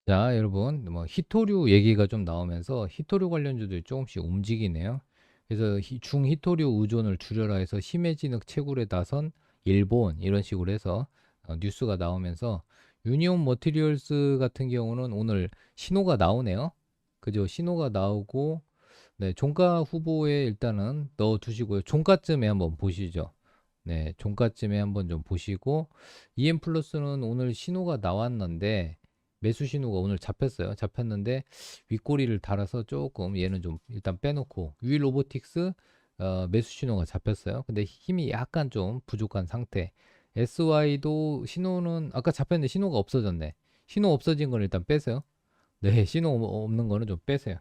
자, 여러분, 뭐 히토류 얘기가 좀 나오면서 히토류 관련주들이 조금씩 움직이네요. 그래서 중히토류 의존을 줄여라 해서 히메지능 채굴에 나선 일본 이런 식으로 해서 뉴스가 나오면서 유니온 머티리얼스 같은 경우는 오늘 신호가 나오네요. 그죠? 신호가 나오고 네, 종가 후보에 일단은 넣어 두시고요. 종가쯤에 한번 보시죠. 네, 종가쯤에 한번 좀 보시고 EM 플러스는 오늘 신호가 나왔는데 매수 신호가 오늘 잡혔어요. 잡혔는데 윗꼬리를 달아서 조금 얘는 좀 일단 빼놓고 위 로보틱스 매수 신호가 잡혔어요. 근데 힘이 약간 좀 부족한 상태. SY도 신호는 아까 잡혔는데 신호가 없어졌네. 신호 없어진 건 일단 빼세요. 네, 신호 없는 거는 좀 빼세요.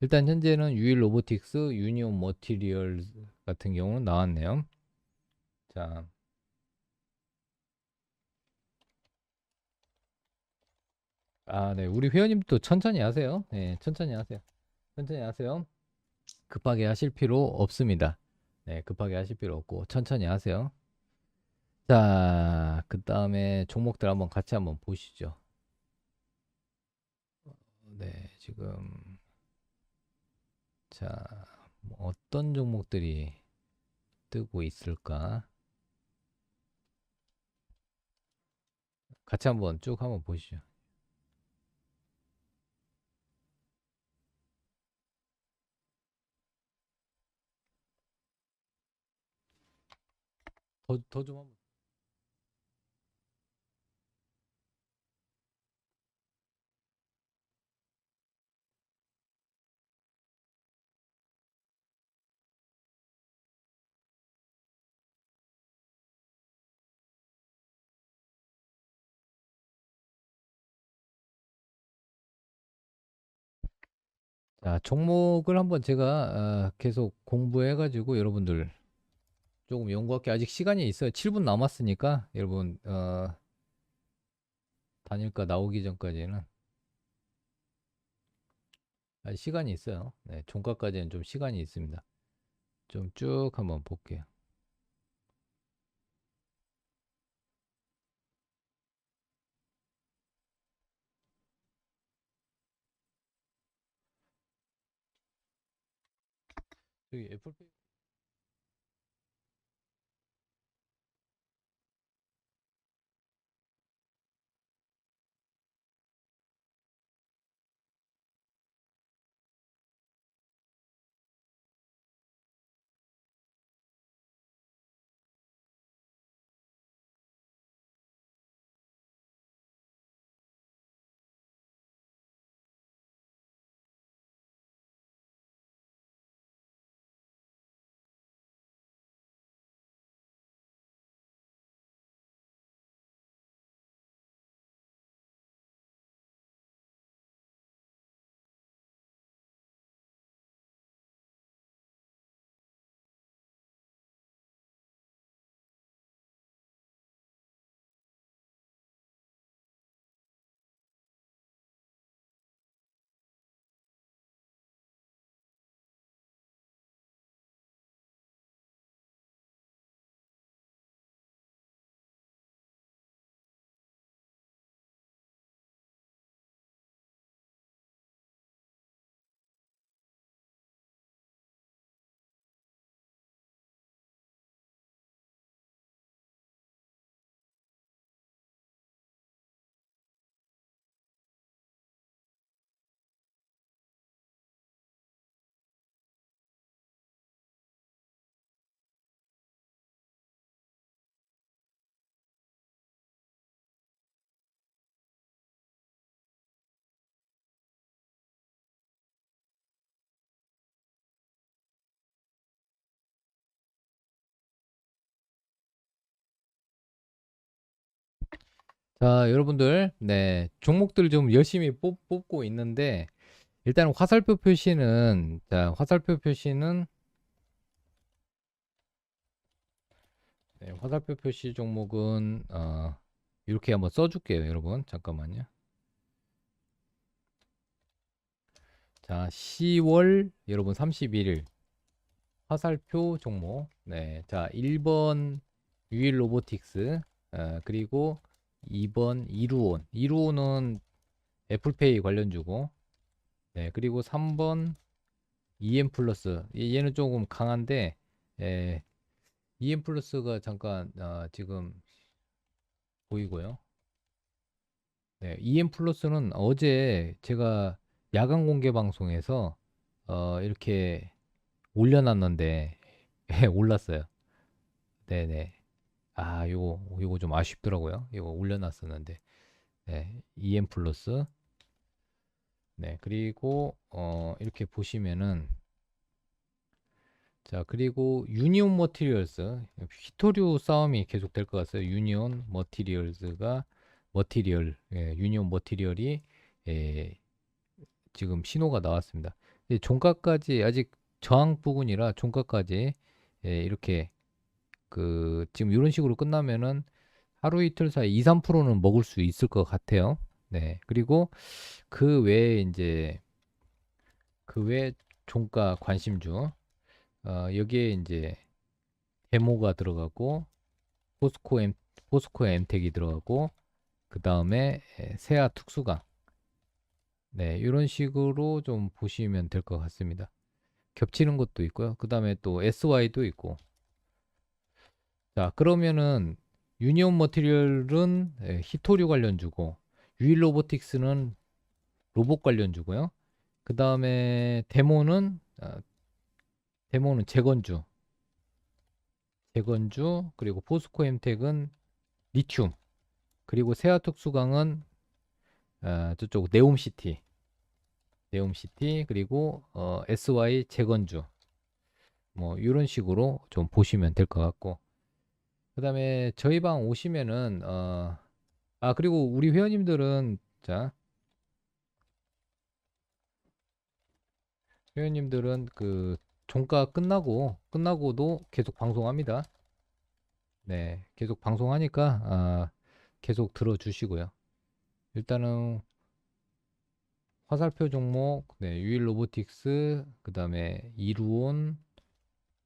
일단 현재는 유일 로보틱스, 유니온 머티리얼 같은 경우는 나왔네요. 자, 네, 우리 회원님도 천천히 하세요. 네, 천천히 하세요. 천천히 하세요. 급하게 하실 필요 없습니다. 네, 급하게 하실 필요 없고 천천히 하세요. 자, 그 다음에 종목들 한번 같이 한번 보시죠. 네, 지금 자, 뭐 어떤 종목들이 뜨고 있을까? 같이 한번 쭉 한번 보시죠. 더 좀 한번. 자, 종목을 한번 제가 계속 공부해가지고 여러분들 조금 연구할게. 아직 시간이 있어요. 7분 남았으니까 여러분 단일가 나오기 전까지는 아직 시간이 있어요. 네, 종가까지는 좀 시간이 있습니다. 좀 쭉 한번 볼게요. 여기 애플페이. 자, 여러분들, 네, 종목들 좀 열심히 뽑고 있는데 일단 화살표 표시는 자, 화살표 표시는 네, 화살표 표시 종목은 이렇게 한번 써줄게요, 여러분. 잠깐만요. 자, 10월 여러분 31일 화살표 종목. 네, 자, 1번 유일 로보틱스, 그리고 2번 이루온. 이루온은 애플페이 관련주고. 네, 그리고 3번 EM 플러스. 얘는 조금 강한데, 에, EM 플러스가 잠깐 지금 보이고요. 네, EM 플러스는 어제 제가 야간 공개 방송에서 이렇게 올려놨는데 올랐어요. 네네. 아, 요거 좀 아쉽더라고요. 이거 올려놨었는데. 네, EM 플러스. 네, 그리고 이렇게 보시면은, 자, 그리고 유니온 머티리얼스, 히토류 싸움이 계속 될 것 같아요. 유니온 머티리얼스가 유니온 머티리얼이 예, 지금 신호가 나왔습니다. 종가까지 아직 저항 부근이라 종가까지 이렇게 지금 이런 식으로 끝나면은 하루 이틀 사이 2, 3%는 먹을 수 있을 것 같아요. 네. 그리고 그 외에 이제 그 외 종가 관심주 여기에 이제 데모가 들어가고 포스코 엠 포스코 엠텍이 들어가고 그 다음에 세아 특수강 네 이런 식으로 좀 보시면 될 것 같습니다. 겹치는 것도 있고요. 그 다음에 또 SY도 있고. 자 그러면은 유니온 머티리얼은 히토류 관련주고 유일 로보틱스는 로봇 관련주고요. 그 다음에 데모는 재건주 그리고 포스코 엠텍은 리튬 그리고 세아특수강은 저쪽 네옴시티 그리고 SY 재건주 뭐 이런 식으로 좀 보시면 될 것 같고 그다음에 저희 방 오시면은 그리고 우리 회원님들은 자 회원님들은 그 종가 끝나고도 계속 방송합니다. 네, 계속 방송하니까 계속 들어주시고요. 일단은 화살표 종목, 네, 유일 로보틱스, 그 다음에 이루온,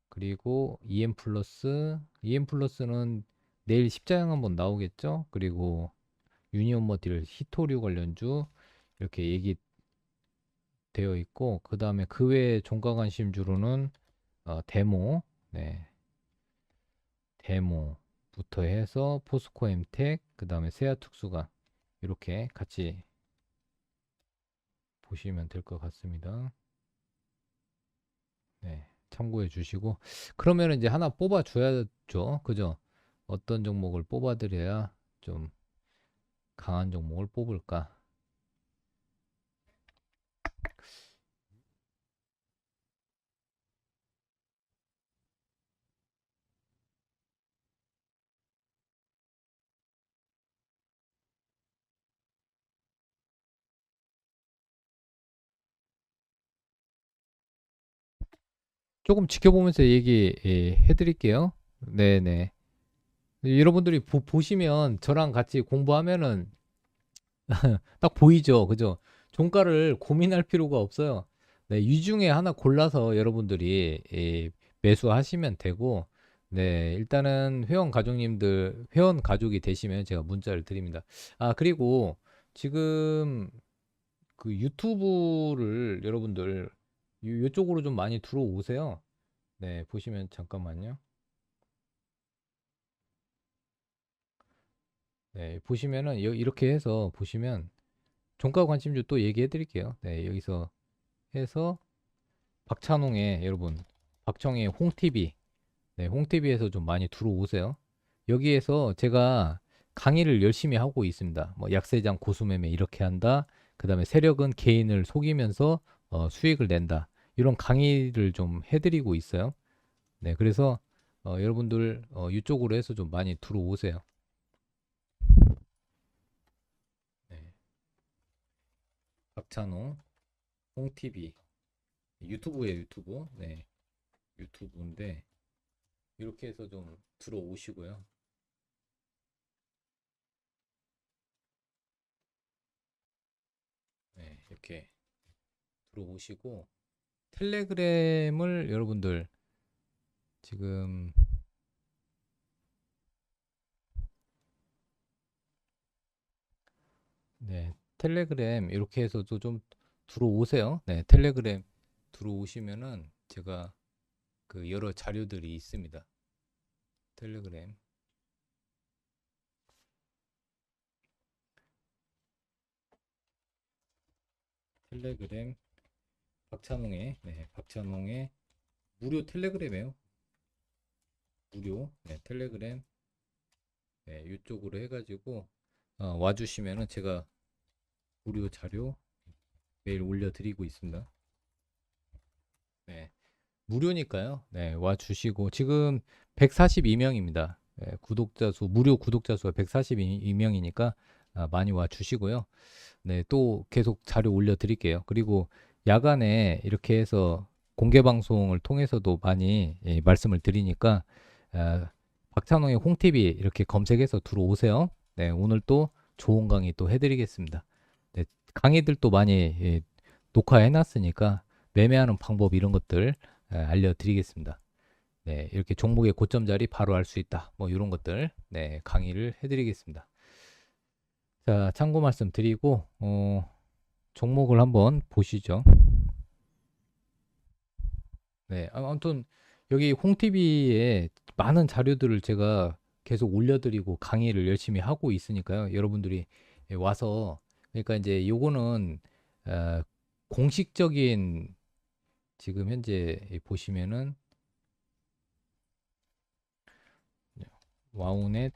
그리고 EM 플러스는 내일 십자형 한번 나오겠죠? 그리고 유니온 머티리얼 히토류 관련주 이렇게 얘기되어 있고, 그 다음에 그 외에 종가 관심주로는 데모, 네, 데모부터 해서 포스코 엠텍, 그 다음에 세아 특수가 이렇게 같이 보시면 될 것 같습니다. 네, 참고해 주시고 그러면 이제 하나 뽑아 줘야죠. 그죠? 어떤 종목을 뽑아 드려야 좀 강한 종목을 뽑을까? 조금 지켜보면서 얘기해 드릴게요. 네네. 여러분들이 보시면 저랑 같이 공부하면은 딱 보이죠. 그죠? 종가를 고민할 필요가 없어요. 네, 이 중에 하나 골라서 여러분들이 매수하시면 되고, 네, 일단은 회원 가족이 되시면 제가 문자를 드립니다. 그리고 지금 그 유튜브를 여러분들 이쪽으로 좀 많이 들어오세요. 네, 보시면 잠깐만요. 네, 보시면은 이렇게 해서 보시면 종가 관심주 또 얘기해 드릴게요. 네, 여기서 해서 박찬홍의 여러분 박정희의 홍TV 네, 홍TV에서 좀 많이 들어오세요. 여기에서 제가 강의를 열심히 하고 있습니다. 뭐 약세장 고수매매 이렇게 한다. 그다음에 세력은 개인을 속이면서 수익을 낸다. 이런 강의를 좀 해드리고 있어요. 네, 그래서 여러분들 이쪽으로 해서 좀 많이 들어오세요. 네, 박찬호 홍TV 유튜브에 유튜브 네 유튜브인데 이렇게 해서 좀 들어오시고요. 네, 이렇게 들어오시고 텔레그램을 여러분들 지금 네, 텔레그램 이렇게 해서도 좀 들어오세요. 네, 텔레그램 들어오시면은 제가 그 여러 자료들이 있습니다. 텔레그램. 텔레그램 박찬홍의 네, 박찬홍의 무료 텔레그램이에요. 무료 네, 텔레그램 네, 이쪽으로 해가지고 와주시면은 제가 무료 자료 매일 올려드리고 있습니다. 네, 무료니까요. 네, 와주시고 지금 142명입니다. 네, 구독자 수 무료 구독자 수가 142명이니까 많이 와주시고요. 네, 또 계속 자료 올려드릴게요. 그리고 야간에 이렇게 해서 공개 방송을 통해서도 많이 말씀을 드리니까 아, 박찬홍의 홍TV 이렇게 검색해서 들어오세요. 네, 오늘 또 좋은 강의 또 해드리겠습니다. 네, 강의들도 많이 녹화해놨으니까 매매하는 방법 이런 것들 알려드리겠습니다. 네, 이렇게 종목의 고점 자리 바로 알 수 있다. 뭐 이런 것들 네, 강의를 해드리겠습니다. 자, 참고 말씀 드리고 종목을 한번 보시죠. 네, 아무튼 여기 홍TV에 많은 자료들을 제가 계속 올려드리고 강의를 열심히 하고 있으니까요. 여러분들이 와서 그러니까 이제 요거는 어, 공식적인 지금 현재 보시면은 와우넷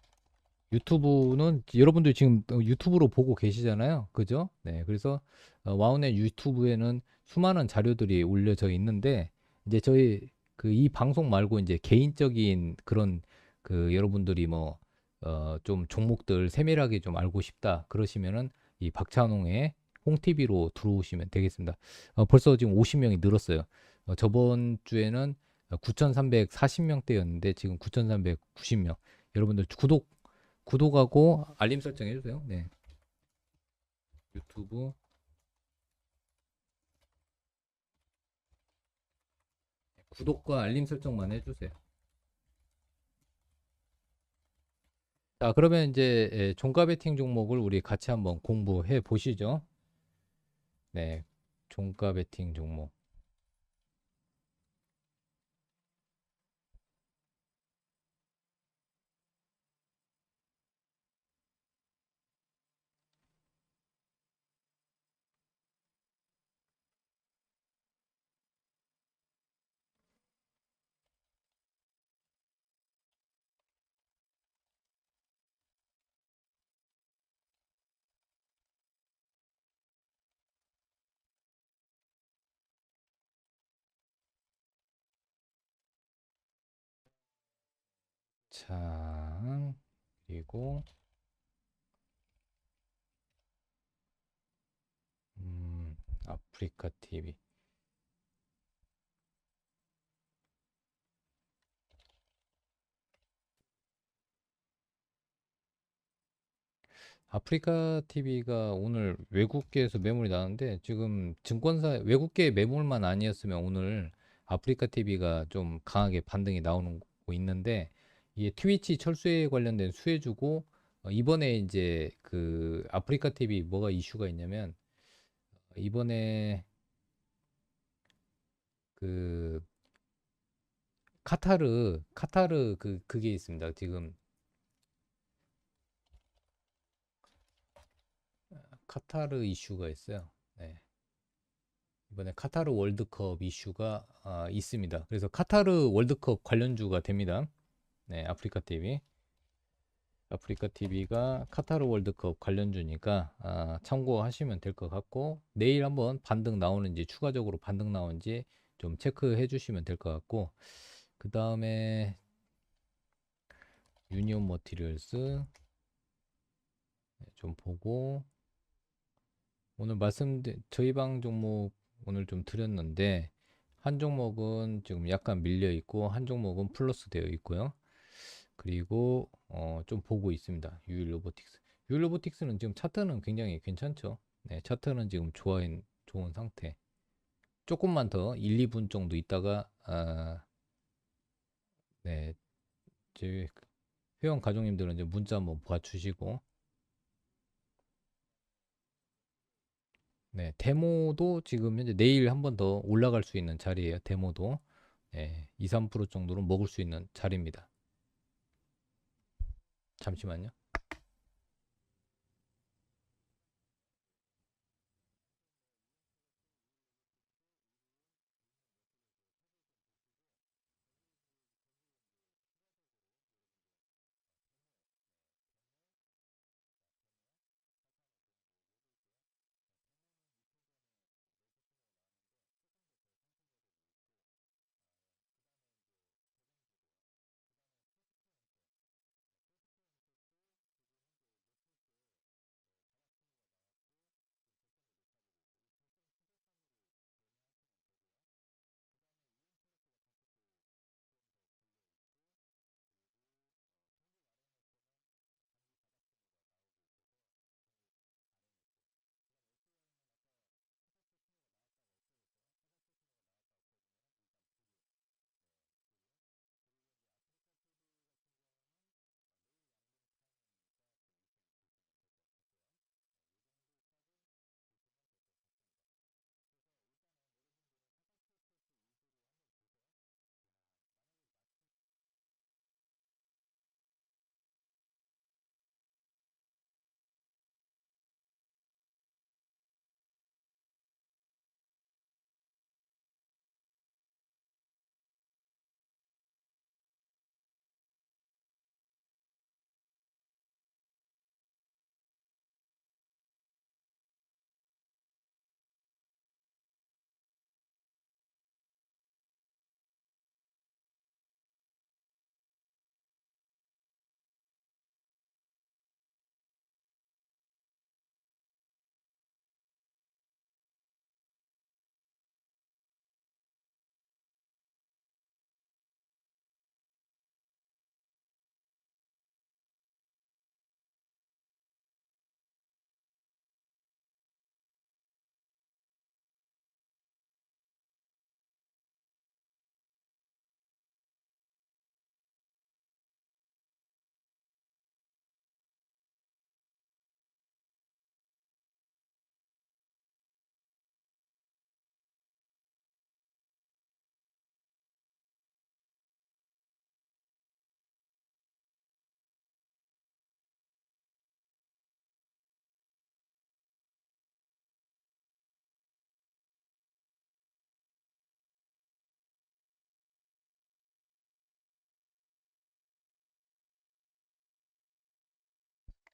유튜브는 여러분들 지금 유튜브로 보고 계시잖아요. 그죠? 네. 그래서 와우넷 유튜브에는 수많은 자료들이 올려져 있는데 이제 저희 그 이 방송 말고 이제 개인적인 그런 그 여러분들이 뭐 좀 종목들 세밀하게 좀 알고 싶다 그러시면은 이 박찬홍의 홍TV로 들어오시면 되겠습니다. 벌써 지금 50명이 늘었어요. 저번 주에는 9,340명대였는데 지금 9,390명. 여러분들 구독하고 알림 설정 해주세요. 네. 유튜브 구독과 알림 설정만 해주세요. 자, 그러면 이제 종가 베팅 종목을 우리 같이 한번 공부해 보시죠. 네. 종가 베팅 종목. 자, 그리고 아프리카 TV. 아프리카 TV가 오늘 외국계에서 매물이 나는데 지금 증권사 외국계 매물만 아니었으면 오늘 아프리카 TV가 좀 강하게 반등이 나오는 거 있는데 이게 트위치 철수에 관련된 수혜주고 이번에 이제 그 아프리카 TV 뭐가 이슈가 있냐면 이번에 그 카타르 그게 있습니다. 지금 카타르 이슈가 있어요. 네. 이번에 카타르 월드컵 이슈가 있습니다. 그래서 카타르 월드컵 관련주가 됩니다. 네, 아프리카 TV. 아프리카 TV가 카타르 월드컵 관련주니까 참고하시면 될 것 같고 내일 한번 반등 나오는지 추가적으로 반등 나오는지 좀 체크해 주시면 될 것 같고 그 다음에 유니온 머티리얼스 좀 보고 오늘 저희 방 종목 오늘 좀 드렸는데 한 종목은 지금 약간 밀려 있고 한 종목은 플러스 되어 있고요. 그리고 좀 보고 있습니다. 유일 로보틱스. 유일 로보틱스는 지금 차트는 굉장히 괜찮죠. 네, 차트는 지금 좋은 상태. 조금만 더 1, 2분 정도 있다가 네, 이제 회원 가족님들은 이제 문자 한번 봐주시고 네, 데모도 지금 현재 내일 한 번 더 올라갈 수 있는 자리예요. 데모도. 네, 2, 3% 정도는 먹을 수 있는 자리입니다. 잠시만요.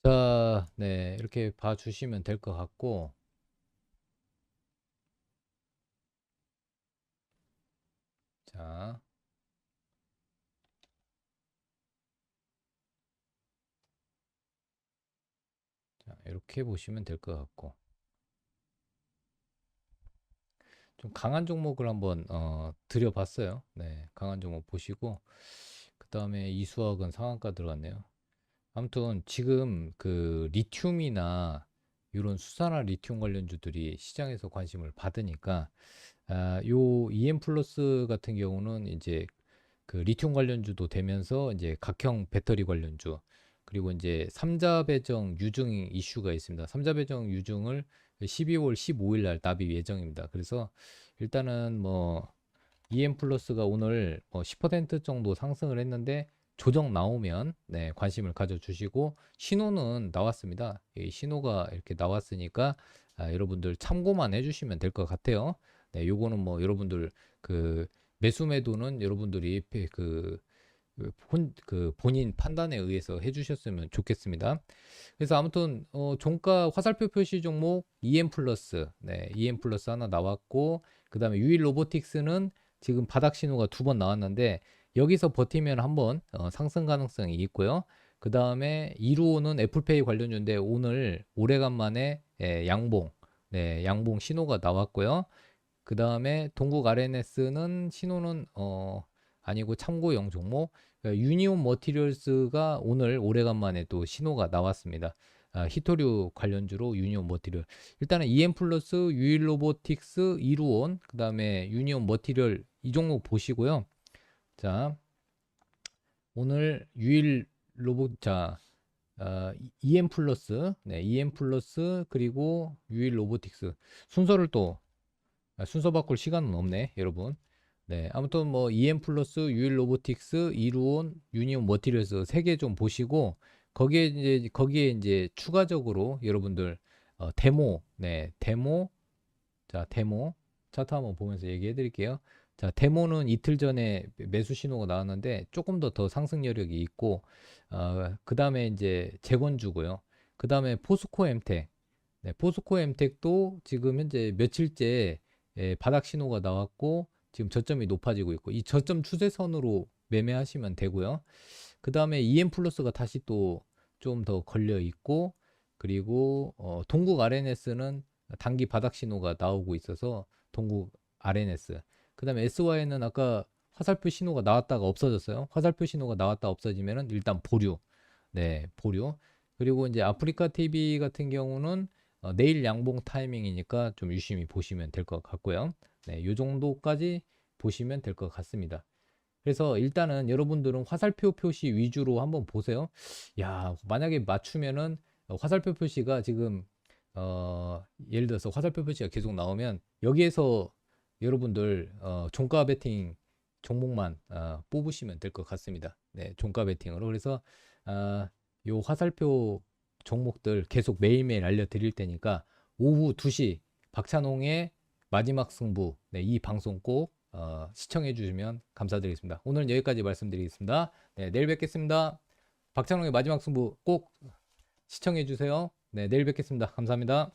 자, 네, 이렇게 봐주시면 될 것 같고, 자, 자, 이렇게 보시면 될 것 같고, 좀 강한 종목을 한번 드려봤어요. 네, 강한 종목 보시고, 그 다음에 이수학은 상한가 들어갔네요. 아무튼 지금 그 리튬이나 이런 수산화 리튬 관련주들이 시장에서 관심을 받으니까 요 EM 플러스 같은 경우는 이제 그 리튬 관련주도 되면서 이제 각형 배터리 관련주 그리고 이제 삼자 배정 유증 이슈가 있습니다. 삼자 배정 유증을 12월 15일 날 납입 예정입니다. 그래서 일단은 뭐 EM 플러스가 오늘 뭐 10% 정도 상승을 했는데 조정 나오면 네, 관심을 가져주시고 신호는 나왔습니다. 이 신호가 이렇게 나왔으니까 여러분들 참고만 해주시면 될 것 같아요. 네, 요거는 뭐 여러분들 그 매수 매도는 여러분들이 그 본인 판단에 의해서 해주셨으면 좋겠습니다. 그래서 아무튼 종가 화살표 표시 종목 EM 플러스, 네, EM 플러스 하나 나왔고 그 다음에 유일 로보틱스는 지금 바닥 신호가 두 번 나왔는데 여기서 버티면 한번 상승 가능성이 있고요. 그 다음에 2루호는 애플페이 관련주인데 오늘 오래간만에 양봉, 네, 양봉 신호가 나왔고요. 그 다음에 동국 RNS는 신호는 아니고 참고용 종목. 유니온 머티리얼스가 오늘 오래간만에 또 신호가 나왔습니다. 히토류 관련주로 유니온 머티리얼. 일단은 EM 플러스, 유일 로보틱스, 이루온, 그 다음에 유니온 머티리얼 이 종목 보시고요. 자, 오늘 유일 로봇, 자, EM 플러스, 네, EM 플러스 그리고 유일 로보틱스 순서를 또 순서 바꿀 시간은 없네, 여러분. 네, 아무튼 뭐 EM 플러스, 유일 로보틱스, 이루온, 유니온 머티리얼스 세 개 좀 보시고 거기에 이제 추가적으로 여러분들 데모, 네, 데모, 자, 데모 차트 한번 보면서 얘기해 드릴게요. 자, 데모는 이틀 전에 매수 신호가 나왔는데 조금 더 상승 여력이 있고, 그 다음에 이제 재건주고요. 그 다음에 포스코 엠텍, 네, 포스코 엠텍도 지금 현재 며칠째 바닥 신호가 나왔고, 지금 저점이 높아지고 있고, 이 저점 추세선으로 매매하시면 되고요. 그 다음에 EM 플러스가 다시 또 좀 더 걸려 있고, 그리고 동국 RNS는 단기 바닥 신호가 나오고 있어서 동국 RNS. 그 다음에 SY는 아까 화살표 신호가 나왔다가 없어졌어요. 화살표 신호가 나왔다 없어지면은 일단 보류. 네, 보류. 그리고 이제 아프리카 TV 같은 경우는 내일 양봉 타이밍이니까 좀 유심히 보시면 될 것 같고요. 네, 요 정도까지 보시면 될 것 같습니다. 그래서 일단은 여러분들은 화살표 표시 위주로 한번 보세요. 야, 만약에 맞추면은 화살표 표시가 지금 예를 들어서 화살표 표시가 계속 나오면 여기에서 여러분들 종가 베팅 종목만 뽑으시면 될 것 같습니다. 네, 종가 베팅으로. 그래서 요 화살표 종목들 계속 매일매일 알려드릴 테니까 오후 2시 박찬홍의 마지막 승부, 네, 이 방송 꼭 시청해 주시면 감사드리겠습니다. 오늘은 여기까지 말씀드리겠습니다. 네, 내일 뵙겠습니다. 박찬홍의 마지막 승부 꼭 시청해 주세요. 네, 내일 뵙겠습니다. 감사합니다.